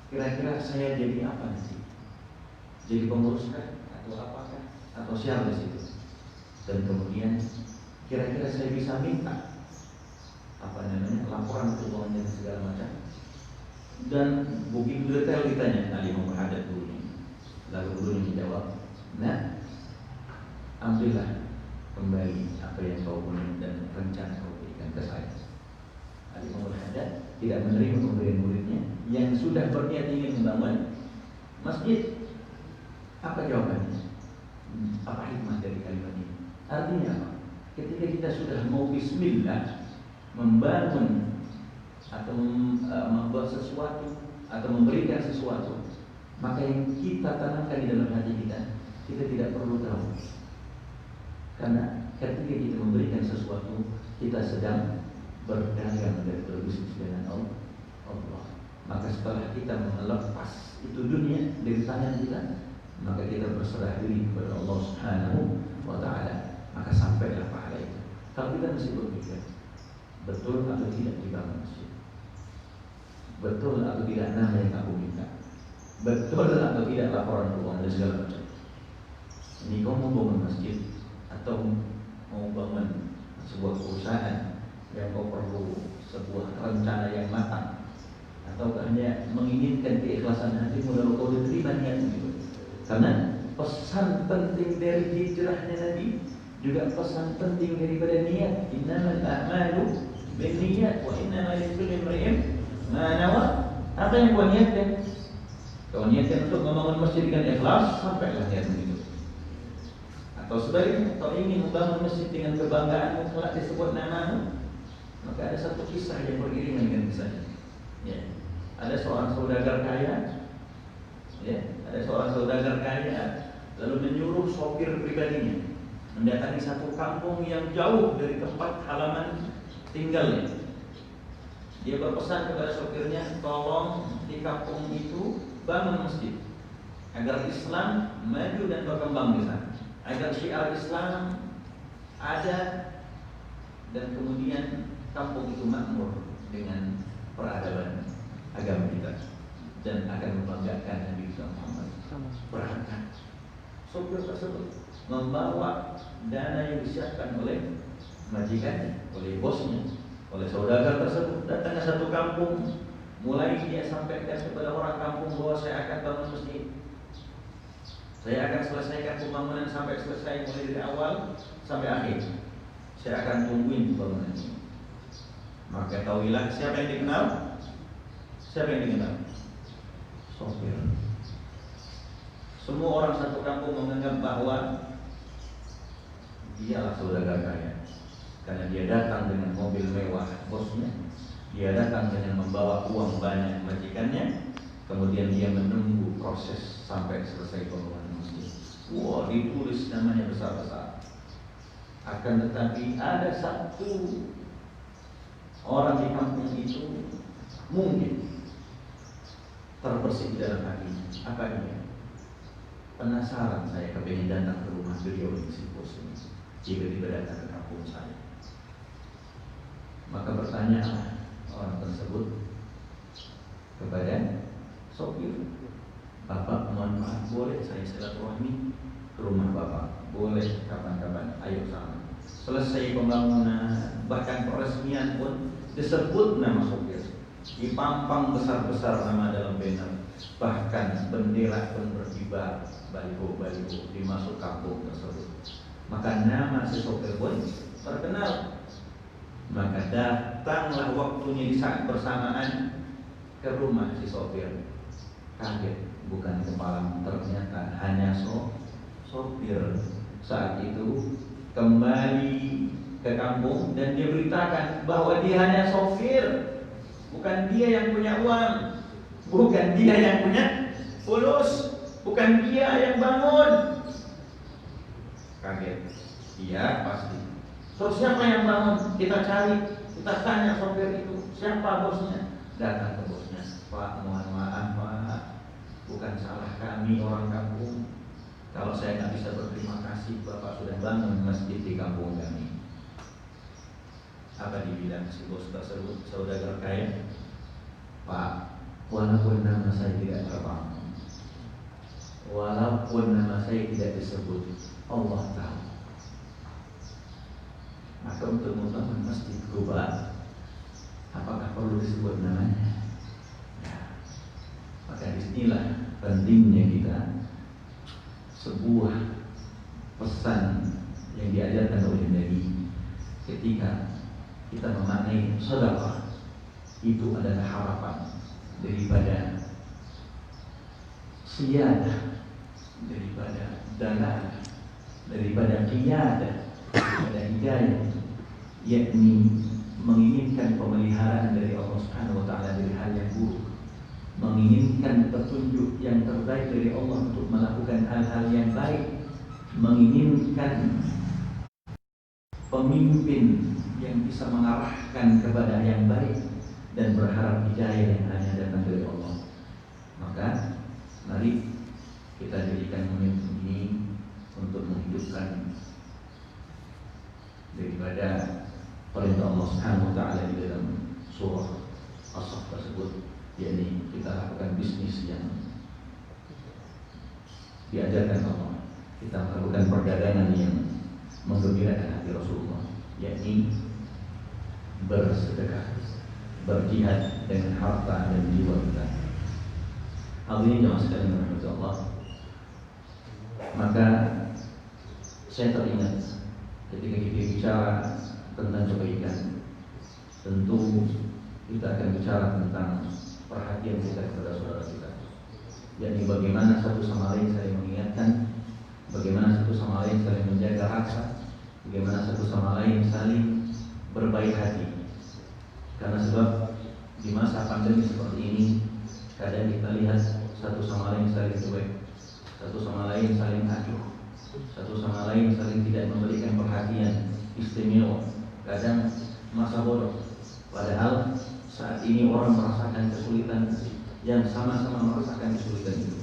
Kira-kira saya jadi apa nanti? Jadi pengurus kan? Atau apakah? Atau siapa di situ? Dan kemudian kira-kira saya bisa minta laporan keuangan dan segala macam. Dan begitu detail ditanya Ali Muhammad dulu. Lalu dulu menjawab, nah, ambillah kembali apa yang kau punya dan rencana kau berikan ke saya. Ali Muhammad tidak menerima pemberian muridnya yang sudah berniat ingin membangun masjid. Apa jawabannya? Apa hikmah dari kalimat ini? Artinya apa? Ketika kita sudah mau bismillah membangun atau membuat sesuatu atau memberikan sesuatu, maka yang kita tanamkan di dalam hati kita, kita tidak perlu tahu. Karena ketika kita memberikan sesuatu, kita sedang berdagang dan berbisnis dengan Allah. Maka setelah kita melepas itu dunia dari tangan kita, maka kita berserah diri kepada Allah Subhanahu wa Ta'ala. Maka sampailah pahala itu. Kalau kita mesti berpikir, betul atau tidak dibangun masjid? Betul atau tidak nama yang aku minta? Betul atau tidak laporan keuangan dan segala macam? Ini kau mau bangun masjid atau mau bangun sebuah perusahaan yang kau perlu sebuah rencana yang matang, atau hanya menginginkan keikhlasan hatimu lalu kau diterima niatmu? Karena pesan penting dari hijrahnya Nabi juga pesan penting daripada niat. Innamal a'malu binniyat wa innamal likulli imri'in ma nawa. Apa yang kau niatkan? Kau niatkan untuk membangun masjid dengan ikhlas, sampailah niatmu itu. Atau sebaliknya, kau ingin membangun masjid dengan kebanggaanmu kelak disebut namamu, maka ada satu kisah yang beriringan dengan kisah ini. Ya. Ada seorang saudagar kaya, ada seorang saudagar kaya lalu menyuruh sopir pribadinya mendatangi satu kampung yang jauh dari tempat halaman tinggalnya. Dia berpesan kepada sopirnya, tolong di kampung itu bangun masjid agar Islam maju dan berkembang di sana, agar syiar Islam ada dan kemudian kampung itu makmur dengan peradaban agama kita dan akan membanggakan Nabi Muhammad. Berangkat sopir tersebut membawa dana yang disiapkan oleh majikannya, oleh bosnya, oleh saudagar tersebut. Datang ke satu kampung, mulai dia sampaikan kepada orang kampung bahwa saya akan bangun masjid, saya akan selesaikan pembangunan sampai selesai, mulai dari awal sampai akhir. Saya akan tungguin pembangunan ini. Maka tahuilah siapa yang dikenal? Siapa yang dikenal? Sopir. Semua orang satu kampung menganggap bahwa dialah saudagar kaya. Karena dia datang dengan mobil mewah bosnya, dia datang dengan membawa uang banyak majikannya, kemudian dia menunggu proses sampai selesai pembangunan masjid. Wah, ditulis namanya besar-besar. Akan tetapi ada satu orang di kampung itu mungkin terbersih di dalam hatinya. Apa dia? Penasaran saya kepengen datang ke rumah beliau ini si bos ini. Tiba-tiba datang ke kampung saya. Maka bertanya orang tersebut kepada sopir, "Bapak, mohon maaf, boleh saya silaturahmi ke rumah Bapak?" "Boleh, kapan-kapan, ayo sama." Selesai pembangunan, bahkan peresmian pun disebut nama sopir, dipampang besar-besar nama dalam banner, bahkan bendera pun berkibar, baliho-baliho dimasuk kampung tersebut. Maka nama si sopir pun terkenal. Maka datanglah waktunya di saat bersamaan ke rumah si sopir. Kaget, bukan kepala, ternyata hanya sopir. Saat itu kembali ke kampung dan dia beritakan bahwa dia hanya sopir, bukan dia yang punya uang, bukan dia yang punya fulus, bukan dia yang bangun. Kaget, iya pasti. Terus siapa yang bangun? Kita cari, kita tanya sopir itu, siapa bosnya? Datang ke bosnya, "Pak, mohon maaf Pak, bukan salah kami orang kampung. Kalau saya nggak bisa berterima kasih, Bapak sudah bangun masjid di kampung kami." Apa dibilang si bos tersebut, saudagar kaya? "Pak, walaupun nama saya tidak terpakai, walaupun nama saya tidak disebut, Allah tahu. Maka untuk membangun masjid Quba, apakah perlu disebut namanya?" Ya. Maka disinilah pentingnya kita sebuah pesan yang diajarkan oleh Nabi ketika kita memaknai sedekah itu adalah harapan daripada siyadah, daripada dana, daripada qiyadah, daripada hidayah, yakni menginginkan pemeliharaan dari Allah Subhanahu wa taala dari hal yang buruk, menginginkan petunjuk yang terbaik dari Allah untuk melakukan hal-hal yang baik, menginginkan pemimpin yang bisa mengarahkan kepada yang baik dan berharap hidayah yang hanya datang dari Allah. Maka mari kita jadikan momentum ini untuk menghidupkan daripada perintah Allah Subhanahu wa taala di dalam surah As-Saff tersebut, yakni kita lakukan bisnis yang diajarkan Allah. Kita melakukan perdagangan yang menggembirakan hati Rasulullah, yakni bersedekah, berjihad dengan harta dan jiwa kita. Hadirin jemaah sekalian rahmatullah Allah. Maka saya teringat ketika kita bicara tentang kebaikan, tentu kita akan bicara tentang perhatian kita kepada saudara kita, yakni bagaimana satu sama lain saling mengingatkan, bagaimana satu sama lain saling menjaga rasa, bagaimana satu sama lain saling berbaik hati. Karena sebab di masa pandemi seperti ini, kadang kita lihat satu sama lain saling cuek, satu sama lain saling acuh, satu sama lain saling tidak memberikan perhatian istimewa, kadang masa bodoh. Padahal saat ini orang merasakan kesulitan yang sama-sama merasakan kesulitan itu.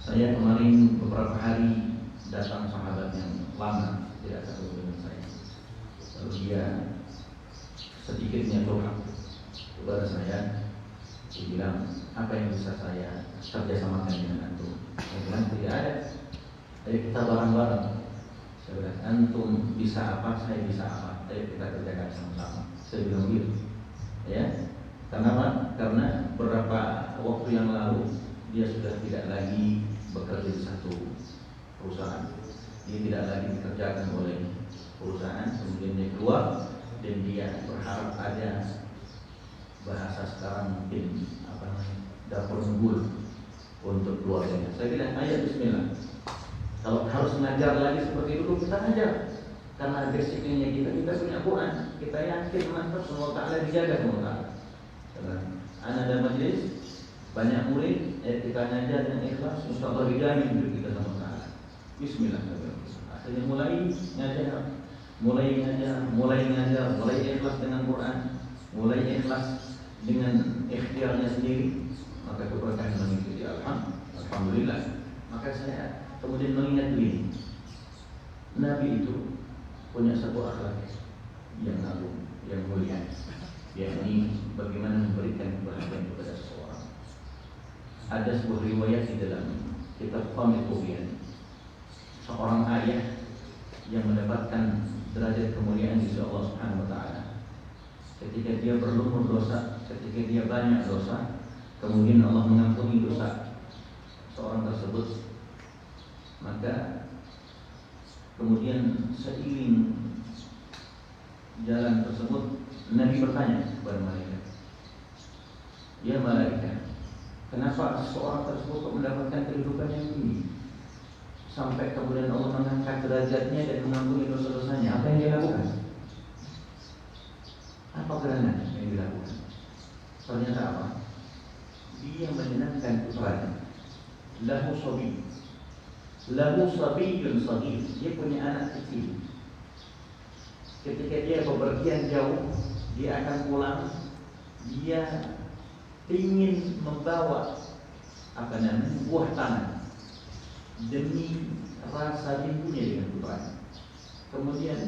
Saya kemarin beberapa hari datang sahabat yang lama tidak ketemu dengan saya, lalu dia sedikitnya curhat kepada saya. Dia bilang, "Apa yang bisa saya kerjasamakan dengan antum?" Saya bilang, "Tidak ada. Ayo kita bareng-bareng." Saya bilang, "Antum bisa apa, saya bisa apa. Ayo kita kerjakan sama-sama." Saya bilang gitu. Ya, kenapa? Karena beberapa waktu yang lalu dia sudah tidak lagi bekerja di satu perusahaan. Dia tidak lagi dikerjakan oleh perusahaan. Kemudian dia keluar dan dia berharap ada, bahasa sekarang mungkin dapur unggul untuk keluarganya. Saya bilang, "Ayo bismillah, Kalau harus ngajar lagi seperti dulu, kita ngajar. Karena basicnya kita punya Quran, kita yakin mantap semua Ta'ala dijaga semua Ta'ala. Anak dan majlis, banyak murid, kita ngajar dengan ikhlas, insya Allah dijamin hidup kita sama Ta'ala. Bismillahirrahmanirrahim. Akhirnya mulai ngajar, mulai ikhlas dengan Quran, mulai ikhlas dengan ikhtiarnya sendiri, maka keberkahan mengikuti. Alhamdulillah. Maka saya kemudian mengingat ini, Nabi itu punya satu akhlak yang agung, yang mulia, yakni bagaimana memberikan kebahagiaan kepada seseorang. Ada sebuah riwayat di dalam kitab Qamitubian, seorang ayah yang mendapatkan derajat kemuliaan di sisi Allah Subhanahu wa taala. Ketika dia berlumur dosa, ketika dia banyak dosa, kemudian Allah mengampuni dosa seorang tersebut, maka kemudian seiring jalan tersebut Nabi bertanya kepada malaikat, "Ya malaikat, kenapa seorang tersebut mendapatkan kehidupan yang tinggi sampai kemudian Allah mengangkat derajatnya dan mengampuni dosa-dosanya? Apa yang dia lakukan? Apa gerangan yang dilakukan?" Ternyata apa? Dia menyenangkan putranya. Lahu sabiyyun saghir. Dia punya anak kecil. Ketika dia bepergian jauh, dia akan pulang. Dia ingin membawa buah tangan demi rasa rindunya dengan putranya. Kemudian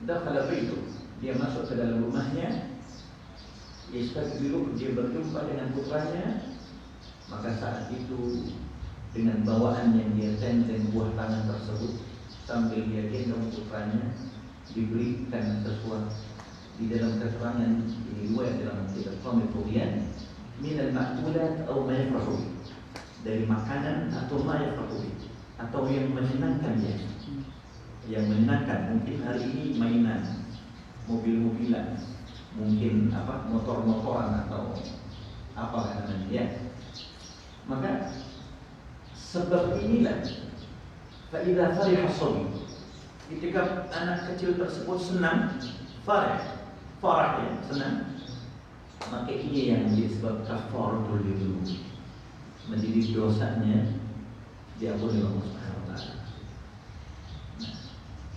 dakhala baitu, dia masuk ke dalam rumahnya. Yastaqbilu, dia berjumpa dengan putranya. Maka saat itu dengan bawaan yang dia tenteng buah tangan tersebut, sambil dia gendong putranya, diberikan sesuatu di dalam keterangan ini riwayat dalam kitab Qamitubian, minal ma'kulat atau ma yafrahu, dari makanan atau ma yafrahu, atau yang menyenangkan dia. Yang menyenangkan mungkin hari ini mainan, mobil-mobilan, mungkin motor-motoran atau apa namanya ya. Maka sebab inilah fa'idha farihah sabi, ketika anak kecil tersebut senang, farah ya, senang, maka ini yang menjadi sebab kafaratul dzunub, menjadi dosanya diampuni oleh Allah Subhanahu wa taala.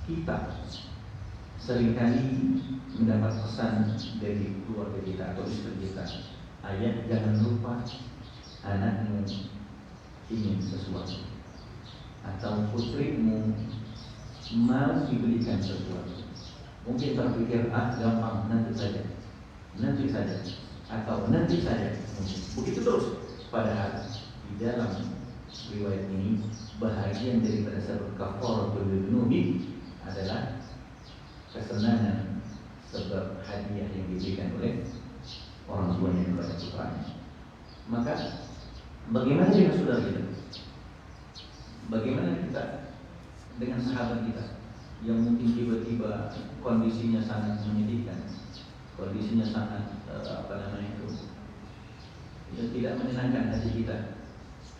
Kita seringkali mendapat pesan dari keluarga kita atau istri kita, "Ayah, jangan lupa anakmu ingin sesuatu," atau "putrimu mau diberikan sesuatu." Mungkin berpikir, gampang, nanti saja, atau nanti saja. Begitu terus. Padahal di dalam riwayat ini, bahagian daripada sebab kafaratul dzunub adalah kesenangan sebab hadiah yang diberikan oleh orang tuanya kepada putranya. Maka bagaimana dengan saudara kita? Bagaimana kita dengan sahabat kita yang mungkin tiba-tiba kondisinya sangat menyedihkan, kondisinya sangat yang tidak menyenangkan hati kita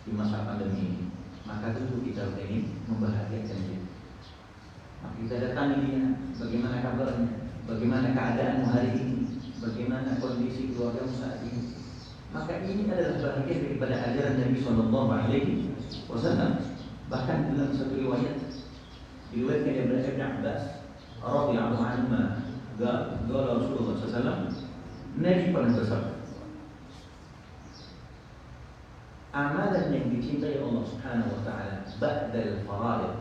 di masa pandemi ini? Maka tentu kita ingin membahagiakan dia. Maka kita datangi dia, bagaimana kabarnya, bagaimana keadaanmu hari ini, bagaimana kondisi keluargamu saat ini. Maka ini adalah bagian daripada ajaran Nabi Sallallahu Alaihi Wasallam. Bahkan dalam satu riwayat, diriwayatkan dari Ibnu Abbas radhiyallahu anhu, qala Rasulullah SAW, Nabi pernah bersabda, amalan yang dicintai Allah Subhanahu wa taala ba'dal faraid,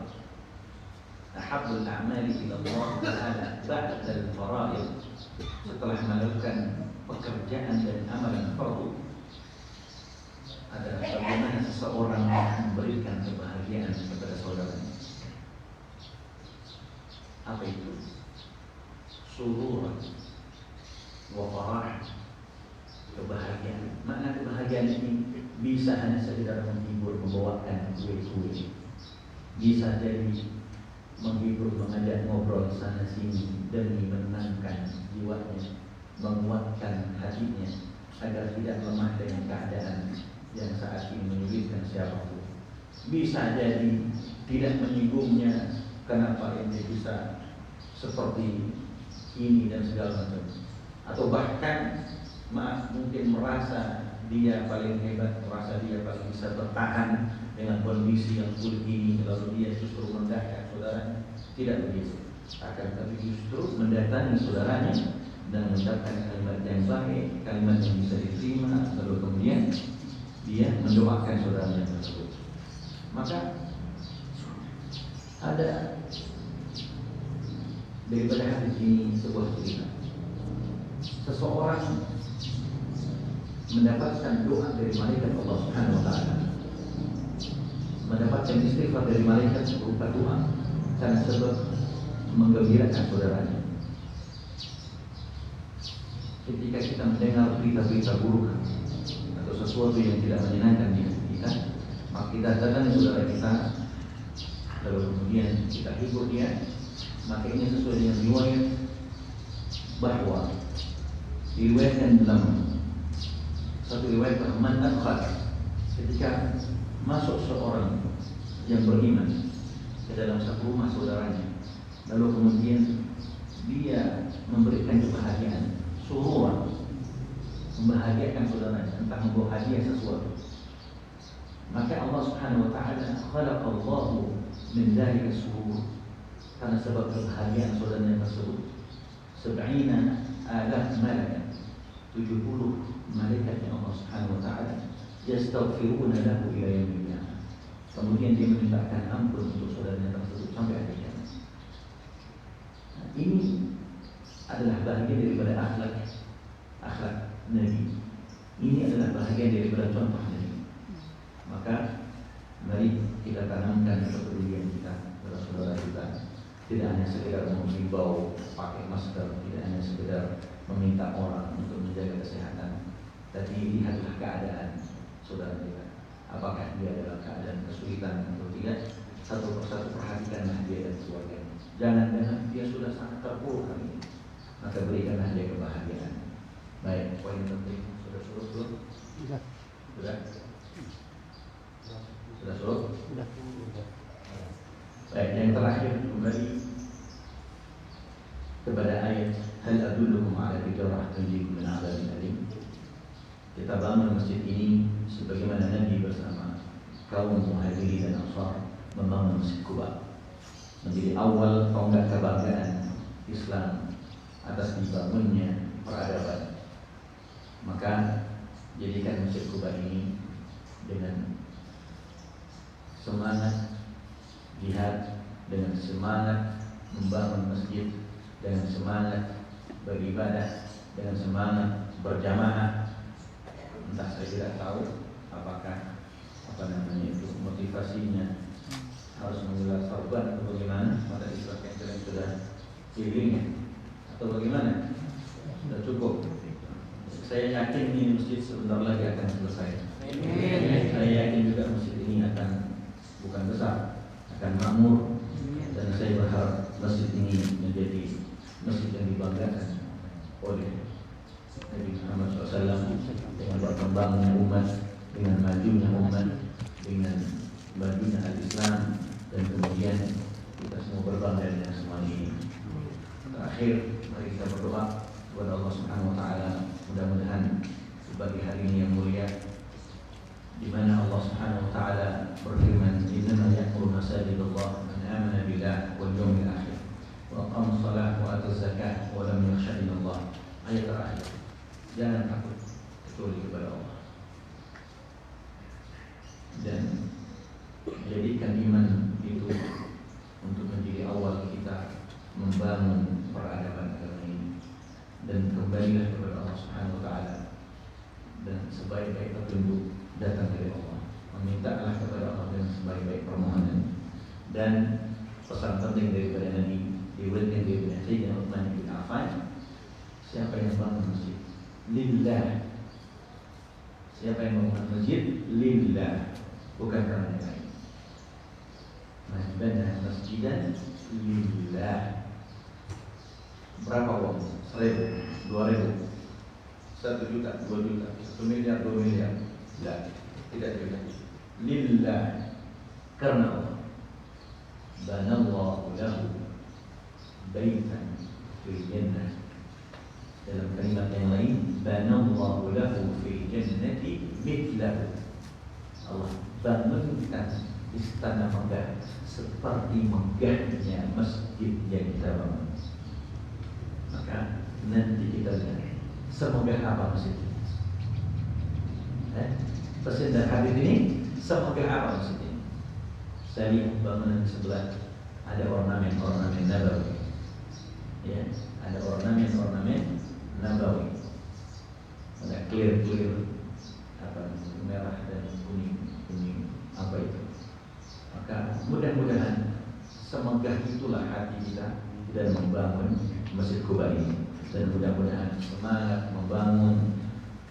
ahabbul a'mali ila Allah taala ba'dal faraid, setelah melakukan pekerjaan dan amalan fardu, adalah bagaimana seseorang memberikan kebahagiaan kepada saudaranya. Apa itu? Sururan wa farah, kebahagiaan. Makna kebahagiaan ini bisa hanya sekedar menghibur, membawakan kue-kue, bisa jadi menghibur, mengajak ngobrol sana sini demi menenangkan jiwanya, menguatkan hatinya agar tidak lemah dengan keadaan yang saat ini menyulitkan siapapun. Bisa jadi tidak menyinggungnya, kenapa ini bisa seperti ini dan segala macam, atau bahkan mungkin merasa dia paling hebat, merasa dia paling bisa bertahan dengan kondisi yang sulit ini, lalu dia justru merendahkan saudaranya. Tidak begitu, akan tapi justru mendatangi saudaranya dan mengucapkan kalimat yang baik, kalimat yang bisa diterima, lalu kemudian dia mendoakan saudaranya tersebut. Maka ada daripada hadis ini sebuah cerita. Seseorang mendapatkan doa dari malaikat Allah Subhanahu wa taala, mendapatkan istighfar dari malaikat berupa doa karena sebab menggembirakan saudaranya. Ketika kita mendengar berita-berita buruk atau sesuatu yang tidak menyenangkan di hati kita, maka kita datangi saudara kita, lalu kemudian kita hibur dia. Maka ini sesuai dengan riwayat bahwa diriwayatkan dalam satu riwayat man adkhal, ketika masuk seorang yang beriman ke dalam satu rumah saudaranya, lalu kemudian dia memberikan kebahagiaan, suruhan, membahagiakan saudaranya, entah membawa hadiah sesuatu, maka Allah Subhanahu wa taala khalaqallahu min dzalika surur, karena sebab kebahagiaan saudaranya tersebut 70,000 malaikat, 70 malaikat yang Allah Subhanahu wa taala yastaghfiruna lahu ila yaumil qiyamah. Kemudian dia memintakan ampun untuk saudaranya tersebut sampai hari kiamat. Nah, ini adalah bahagian daripada akhlak Nabi. Ini adalah bahagian daripada contoh Nabi. Maka mari kita tanamkan kepedulian kita kepada saudara kita. Tidak hanya sekedar mengimbau pakai masker, tidak hanya sekedar meminta orang untuk menjaga kesehatan, tapi lihatlah keadaan saudara kita. Apakah dia dalam keadaan kesulitan atau tidak? Satu persatu perhatikanlah dia dan keluarganya. Jangan-jangan dia sudah sangat terpuruk hari ini, maka berikanlah dia kebahagiaan. Baik, poin penting sudah surut belum? Sudah. Sudah surut? Sudah. Baik, yang terakhir kembali kepada ayat hal adullukum ala tijarah tunjikum min adzabin alim. Kita bangun masjid ini sebagaimana Nabi bersama kaum Muhajirin dan Ansar membangun Masjid Quba, menjadi awal tonggak kebanggaan Islam atas dibangunnya peradaban. Maka jadikan Masjid Quba ini dengan semangat jihad, dengan semangat membangun masjid, dengan semangat beribadah, dengan semangat berjamaah. Entah saya tidak tahu apakah motivasinya harus menggelar sorban atau bagaimana, maka disebabkan kalian sudah pilihnya atau bagaimana, sudah cukup. Saya yakin ini masjid sebentar lagi akan selesai. Saya yakin juga masjid ini akan bukan besar, akan makmur, dan saya berharap masjid ini menjadi masjid yang dibanggakan oleh Nabi Muhammad SAW dengan berkembangnya umat, dengan majunya umat, dengan majunya al-Islam, dan kemudian kita semua berbangga dengan semua ini. Terakhir, mari kita berdoa kepada Allah Subhanahu Wa Taala, mudah-mudahan sebagai hari ini yang mulia, di mana Allah Subhanahu Wa Taala berfirman, "Innama ya'muru masajidallah man amana billah wal yawmil akhir wa aqama shalah wa ata zakah wa lam yakhsha illallah." Ayat terakhir. Jangan takut kecuali kepada Allah, dan jadikan iman itu untuk menjadi awal kita membangun peradaban agama ini, dan kembalilah kepada Allah Subhanahu Wa Taala, dan sebaik-baik petunjuk datang dari Allah. Memintalah kepada Allah dengan sebaik-baik permohonan. Dan pesan penting daripada Nabi diberikan dari Sayyidina Utsman bin Affan, siapa yang bangun masjid lillah, siapa yang bangun masjid lillah, bukan karena yang lain. Man bana masjidan lillah. Berapa uang? 1.000, 2.000, 1 juta, 2 juta, 1 miliar, 2 miliar. Tidak juga. Lillah, karena Allah. banallahu lahu baitan fil jannah. Dalam kalimat yang lain, banallahu lahu fil jannati mithlahu. Allah bangunkan istana megah seperti megahnya masjid yang kita bangun. Maka nanti kita lihat semegah apa masjid ini. Pesan dan hadis ini semegah apa masjid ini. Saya lihat bangunan sebelah ada ornamen Nabawi. Ya, ada ornamen Nabawi. Ada clear apa merah dan kuning apa itu. Maka mudah-mudahan semegah itulah hati kita dalam membangun Masjid Quba ini, dan mudah-mudahan semangat membangun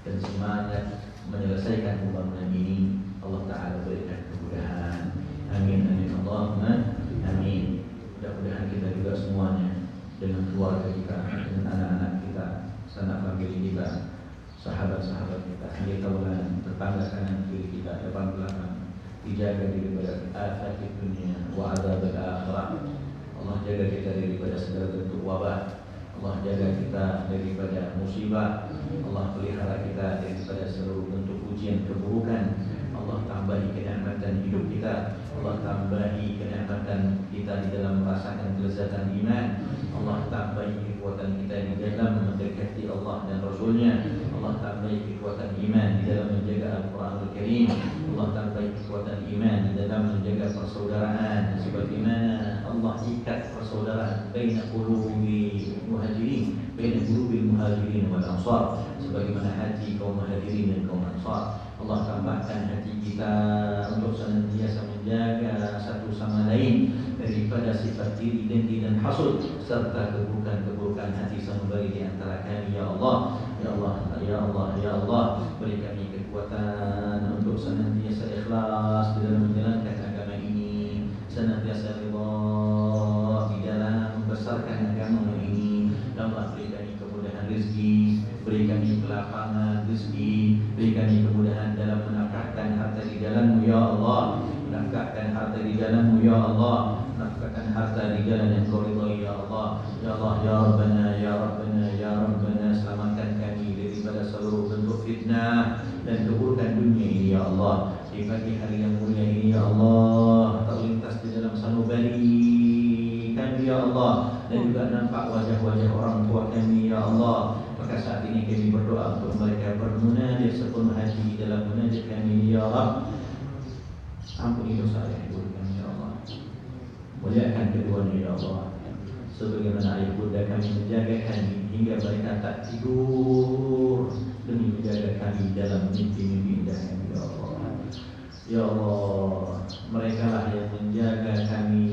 dan semangat menyelesaikan pembangunan ini Allah Ta'ala berikan kemudahan. Amin amin Allahumma amin. Mudah-mudahan kita juga semuanya dengan keluarga kita, dengan anak-anak kita, sanak famili kita, sahabat-sahabat kita, ahli taulan, tetangga kanan kiri kita, depan belakang, dijaga daripada afat dunia wa azab al-akhirah. Allah jaga kita daripada segala bentuk wabah. Allah jaga kita daripada musibah. Allah pelihara kita daripada seluruh bentuk ujian keburukan. Allah tambahi kenikmatan hidup kita. Allah tambahi kenikmatan kita di dalam merasakan kelezatan iman. Allah tambahi kekuatan kita di dalam mendekati Allah dan Rasulnya. Allah tambahi kekuatan iman di dalam menjaga Al-Quranul Karim. Allah tambahi kekuatan iman di dalam menjaga persaudaraan, sebagaimana Allah ikat persaudaraan baina qulubi muhajirin, baina qulubil muhajirin wal ansar, sebagaimana hati kaum muhajirin dan kaum ansar. Allah tambahkan hati kita untuk senantiasa menjaga satu sama lain daripada sifat iri, dengki dan hasud serta keburukan-keburukan hati sanubari di antara kami. Ya Allah, ya Allah, ya Allah, ya Allah, beri kami kekuatan untuk senantiasa ikhlas di dalam menjalankan agama ini, senantiasa ridha di dalam membesarkan agama ini. Ya Allah, beri kami kemudahan rezeki, beri kami kelapangan rezeki, beri kami kemudahan dalam menafkahkan harta di jalan-Mu ya Allah, menafkahkan harta di jalan-Mu ya Allah, menafkahkan harta di jalan yang Kau ridhai ya Allah. Ya Allah, ya Rabbana, ya Rabbana, ya Rabbana, selamatkan kami daripada seluruh bentuk fitnah dan keburukan dunia ini ya Allah. Di pagi hari yang mulia ini ya Allah, terlintas di dalam sanubari kami ya Allah, dan juga nampak wajah-wajah orang tua kami ya Allah. Maka saat ini kami berdoa untuk mereka bermunajat sepenuh hati di dalam munajat kami ya Rabb. Ampuni dosa ayah ibu kami ya Allah, muliakan keduanya ya Allah, sebagaimana ayah bunda kami menjaga kami hingga mereka tak tidur demi menjaga kami dalam mimpi-mimpi indah kami ya Allah. Ya Allah, mereka lah yang menjaga kami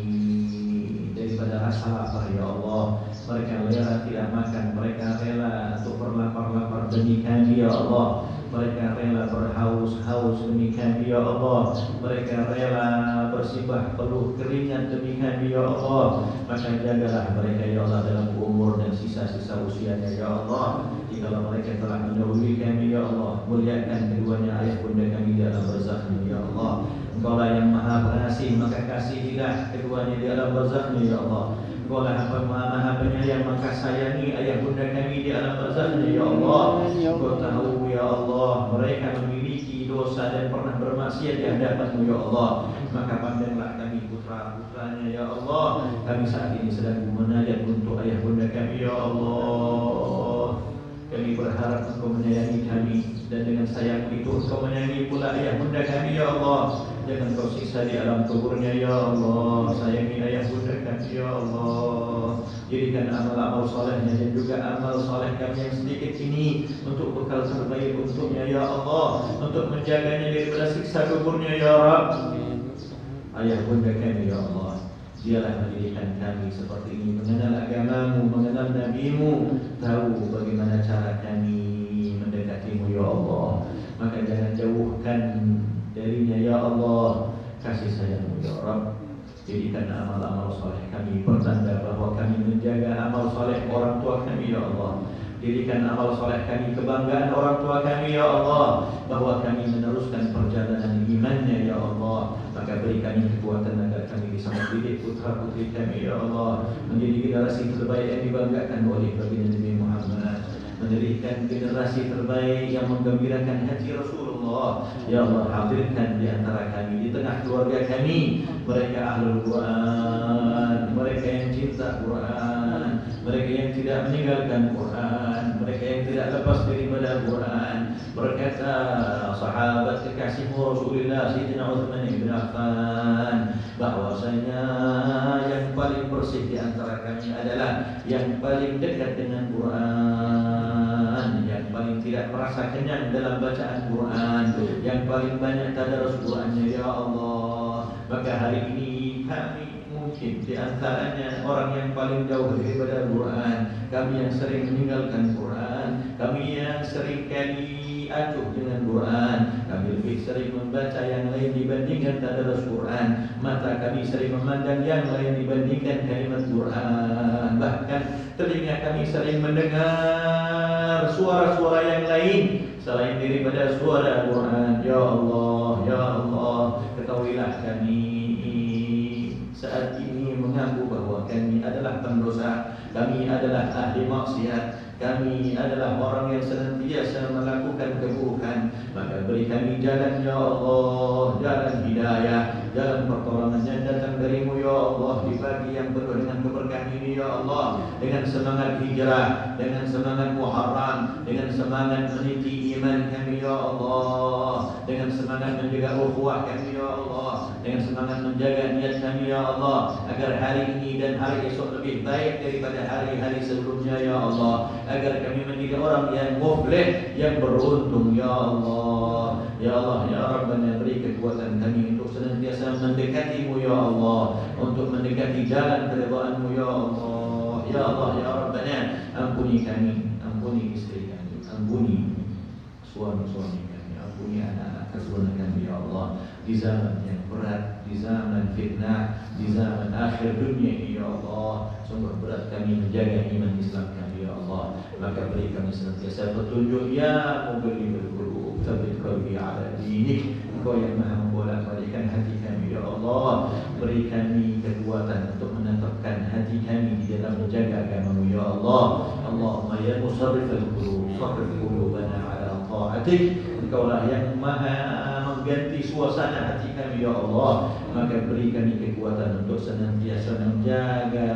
daripada rasa lapar ya Allah. Mereka rela tidak makan, mereka rela untuk berlapar-lapar demi kami ya Allah. Mereka rela berhaus-haus demi kami ya Allah. Mereka rela bersibah peluh keringat demi kami ya Allah. Maka jagalah mereka ya Allah dalam umur dan sisa-sisa usianya ya Allah. Jika mereka telah mendahului kami ya Allah, muliakan keduanya ayah bunda kami dalam barzakh ya Allah. Engkau lah yang maha pengasih, maka kasihilah keduanya di alam barzakh ya Allah. Engkau lah maha penyayang, maka sayangi ayah bunda kami di alam barzakh ya Allah. Engkau tahu ya Allah mereka memiliki dosa dan pernah bermaksiat di hadapan-Mu ya Allah. Maka pandanglah kami putra-putranya ya Allah. Kami saat ini sedang menajat untuk ayah bunda kami ya Allah. Kami berharap Engkau menyayangi kami, dan dengan sayang itu Engkau menyayangi pula ayah bunda kami ya Allah. Jangan Kau siksa di alam kuburnya ya Allah. Sayangi ayah bunda kami ya Allah. Jadikan amal-amal solehnya dan juga amal soleh kami yang sedikit ini untuk bekal terbaik untuknya ya Allah, untuk menjaganya daripada siksa kuburnya ya Rabb. Ayah bunda kami ya Allah, Dialah menjadikan kami seperti ini, mengenal agamamu, mengenal nabimu, tahu bagaimana cara kami mendekatimu ya Allah. Maka jangan jauhkan darinya ya Allah kasih sayangmu ya Rabb. Jadikan amal-amal soleh kami pertanda bahwa kami menjaga amal soleh orang tua kami ya Allah. Jadikan amal soleh kami kebanggaan orang tua kami ya Allah, bahwa kami meneruskan perjalanan imannya ya Allah. Maka beri kami kekuatan agar kami bisa mendidik putra putri kami ya Allah menjadi generasi terbaik yang dibanggakan oleh baginda Nabi Muhammad, menjadikan generasi terbaik yang menggembirakan hati Rasulullah. Ya Allah, hadirkan di antara kami, di tengah keluarga kami, mereka ahlul Quran, mereka yang cinta Quran, mereka yang tidak meninggalkan Quran, mereka yang tidak lepas daripada Quran. Berkata sahabat kekasih Rasulullah Sayyidina Utsman bin Affan bahwasanya yang paling bersih di antara kami adalah yang paling dekat dengan Quran, yang paling tidak merasa kenyang dalam bacaan Quran, yang paling banyak tadarus Qurannya ya Allah. Maka hari ini kami mungkin di antaranya orang yang paling jauh daripada Quran, kami yang sering meninggalkan Quran, kami yang sering kali acuh dengan Quran, kami lebih sering membaca yang lain dibandingkan tadarus Quran, mata kami sering memandang yang lain dibandingkan kalimat Quran, bahkan telinga kami sering mendengar suara-suara yang lain selain daripada suara Quran. Ya Allah, ya Allah, ketahuilah kami saat ini mengaku bahwa kami adalah pendosa, kami adalah ahli maksiat, kami adalah orang yang senantiasa melakukan keburukan. Maka beri kami jalan ya Allah, jalan hidayah, jalan pertolongan yang datang darimu ya Allah di pagi yang penuh dengan keberkahan ini ya Allah, dengan semangat hijrah, dengan semangat Muharram, dengan semangat meniti iman kami ya Allah, dengan semangat menjaga ukhuwah kami ya Allah, dengan semangat menjaga niat kami ya Allah, agar hari ini dan hari esok lebih baik daripada hari-hari sebelumnya ya Allah, agar kami menjadi orang yang muflih, yang beruntung ya Allah. Ya Allah, ya Rabbana, beri kekuatan kami untuk senantiasa mendekatimu ya Allah, untuk mendekati jalan keridhaan-Mu ya Allah. Ya Allah, ya Rabbana, ampuni kami, ampuni istri kami, ampuni suami-suami kami, ampuni anak-anak keturunan kami ya Allah. Di zaman yang berat, di zaman fitnah, di zaman akhir dunia ini ya Allah, sungguh berat kami menjaga iman Islam kami ya Allah. Maka beri kami senantiasa petunjuk ya muqallibal qulub, tsabbit qalbi ala dinik. Engkau yang maha membolak-balikkan hati kami ya Allah. Beri kami kekuatan untuk menetapkan hati kami di dalam menjaga agama-Mu ya Allah. Allahumma ya musarrifal qulub, sarrif qulubana ala ta'atik. Engkaulah yang maha mengganti suasana hati kami ya Allah. Maka beri kami kekuatan untuk senantiasa menjaga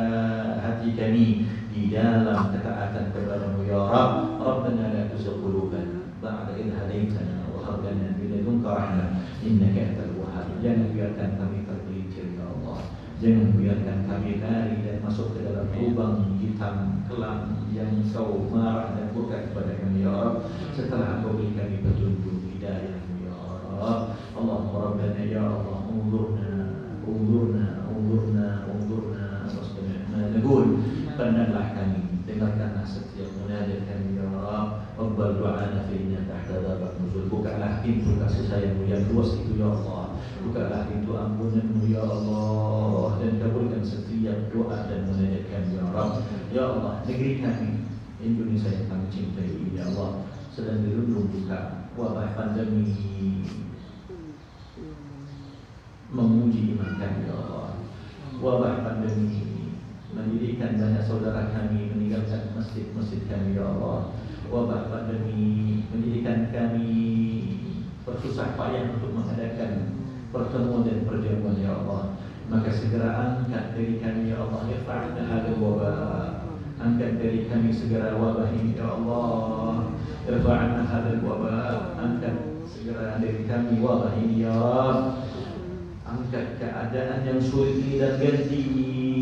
hati kami di dalam ketaatan kepada-Mu ya Rabb. Rabbana la tuzigh qulubana ba'da idh hadaitana wa hab lana min ladunka rahmah innaka antal wahhab. Jangan biarkan kami tergelincir ya Allah, jangan biarkan kami lari dan masuk ke dalam lubang hitam kelam yang Engkau marah dan murka kepada kami ya Rabb, setelah Engkau beri kami petunjuk hidayah-Mu ya Rabb. Allahumma Rabbana ya Allah, unzurna wasmi'na naqul. Pandanglah kami, dengarkanlah setiap munajat kami ya Rabb. Rabbal du'ana fi inna tahta babak nuzul. Bukalah pintu kasih sayang-Mu yang luas itu ya Allah, bukalah pintu ampunan-Mu ya Allah, dan kabulkan setiap doa dan munajat kami ya Rabb. Ya Allah, negeri kami Indonesia yang kami cintai ini ya Allah sedang dirundung duka wabah pandemi menguji iman kami ya Allah. Wabah pandemi menjadikan banyak saudara kami meninggalkan masjid-masjid kami ya Allah. Wabah pandemi menjadikan kami bersusah payah untuk mengadakan pertemuan dan perjamuan ya Allah. Maka segera angkat dari kami ya Allah, irfa'na hadzal wabah. Angkat dari kami segera wabah ini ya Allah. Irfa'na hadzal wabah. Angkat segera dari kami wabah ini ya Rabb. Angkat keadaan yang sulit ini dan ganti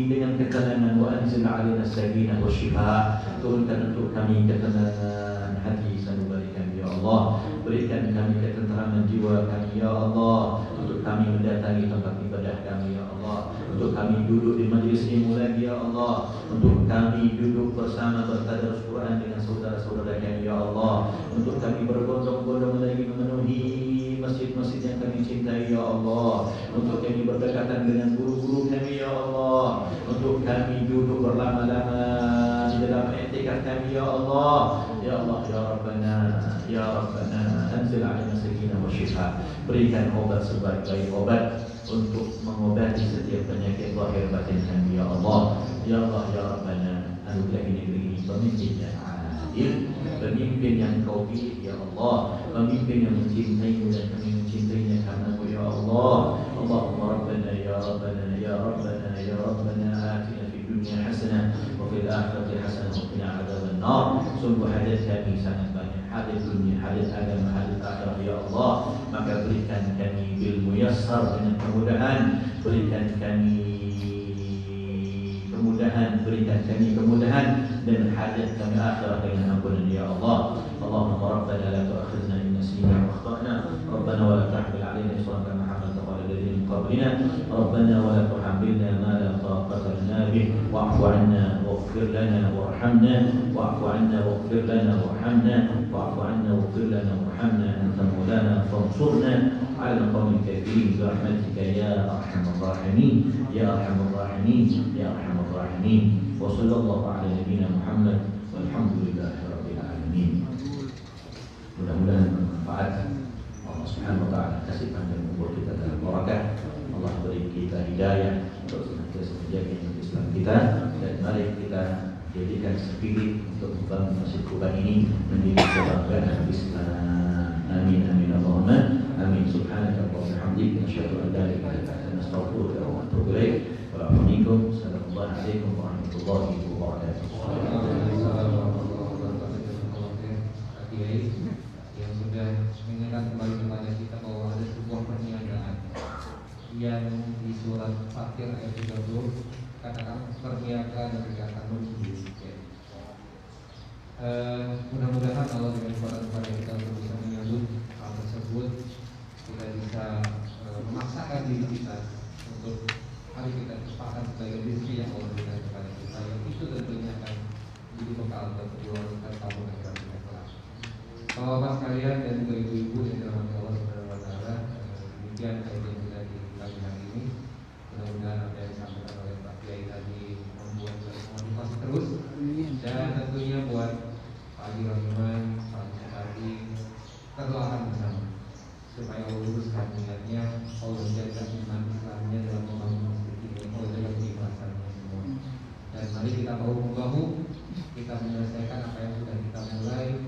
dengan ketenangan. Wa anzil 'alaina as-sakinah wasy-shifaa. Turunkan untuk kami ketenangan hati sanubari kami ya Allah. Berikan kami ketenteraman jiwa kami ya Allah, untuk kami mendatangi tempat ibadah kami ya Allah, untuk kami duduk di majlis ilmu lagi ya Allah, untuk kami duduk bersama bertadarus Quran dengan saudara-saudara kami ya Allah, untuk kami berbondong-bondong lagi memenuhi masjid-masjid yang kami cintai ya Allah, untuk kami berdekatan dengan guru-guru kami ya Allah, untuk kami duduk berlama-lama di dalam i'tikaf kami ya Allah. Ya Allah ya Rabbana, ya Rabbana, anzil 'alaina sakinah wa shifa. Berikan obat sebagai obat untuk mengobati setiap penyakit zahir batin kami ya Allah. Ya Allah ya Rabbana, anugerahi negeri ini pemimpin yang adil, pemimpin yang Kau pilih ya Allah, pemimpin yang mencintaimu dan kami mencintainya karenamu ya Allah. Allahumma Rabbana ya Rabbana ya Rabbana ya Rabbana, atina fid dunya hasanah wa fil akhirati hasanah wa qina adzabannar. Sungguh hajat kami sangat banyak, hajat dunia, hajat agama, hajat akhirat ya Allah. Maka berikan kami bil muyassar, dengan kemudahan, berikan kami kemudahan, berikan kami kemudahan, dan hajat kami akhirat dengan ampunan ya Allah. Allahumma Rabbana la tu'akhidhna in nasina wa akhtana, Rabbana wa la tahmil 'alaina isran kama hamaltahu 'ala alladhina min qablina, Rabbana wa la tuhammilna ma la taqata lana bih, wa'fu 'anna waghfir lana warhamna, wa'fu 'anna waghfir lana warhamna, wa'fu 'anna waghfir lana warhamna, anta maulana fansurna 'ala al-qawmi al-kafirin birahmatika ya arhamar rahimin, ya arhamar rahimin, ya arhamar rahimin. Wa sallallahu 'ala nabiyyina Muhammad walhamdulillahi rabbil alamin. Mudah-mudahan bermanfaat. Allah Subhanahu wa taala kasih panjang umur kita dalam barakah. Allah beri kita hidayah untuk senantiasa menjaga Islam kita, dan mari kita jadikan spirit untuk membangun Masjid Quba ini menjadi kebanggaan Islam. Amin amin Allahumma amin. Subhanaka wa bihamdika, asyhadu an la ilaha illa anta, astaghfiruka wa atubu ilaik. Assalamualaikum warahmatullahi wabarakatuh.
Yang sudah mengingatkan kembali kepada kita bahwa ada sebuah perniagaan yang di surat Fatir ayat 30 katakan perniagaan dan kegiatan berbisnis. Mudah-mudahan Allah dengan kepada kita untuk bisa menyambut hal tersebut, kita bisa memaksakan diri kita untuk hari kita sepakat sebagai rezeki yang Allah berikan kepada kita, yang itu tentunya akan jadi bekal untuk keluarga tahun akhirat kita kelak. Bapak-bapak sekalian dan juga ibu-ibu yang dirahmati Allah Subhanahu wa taala, demikian kajian kita di pagi hari ini. Mudah-mudahan apa yang disampaikan oleh Pak Kiai tadi membuat kita motivasi terus, dan tentunya buat Pak Haji Rahman, Pak Haji tadi terdoakan bersama supaya Allah luruskan niatnya, Allah jaga iman Islamnya dalam membangun masjid ini, Allah jaga keikhlasannya semua. Dan mari kita bahu-bahu kita menyelesaikan apa yang sudah kita mulai.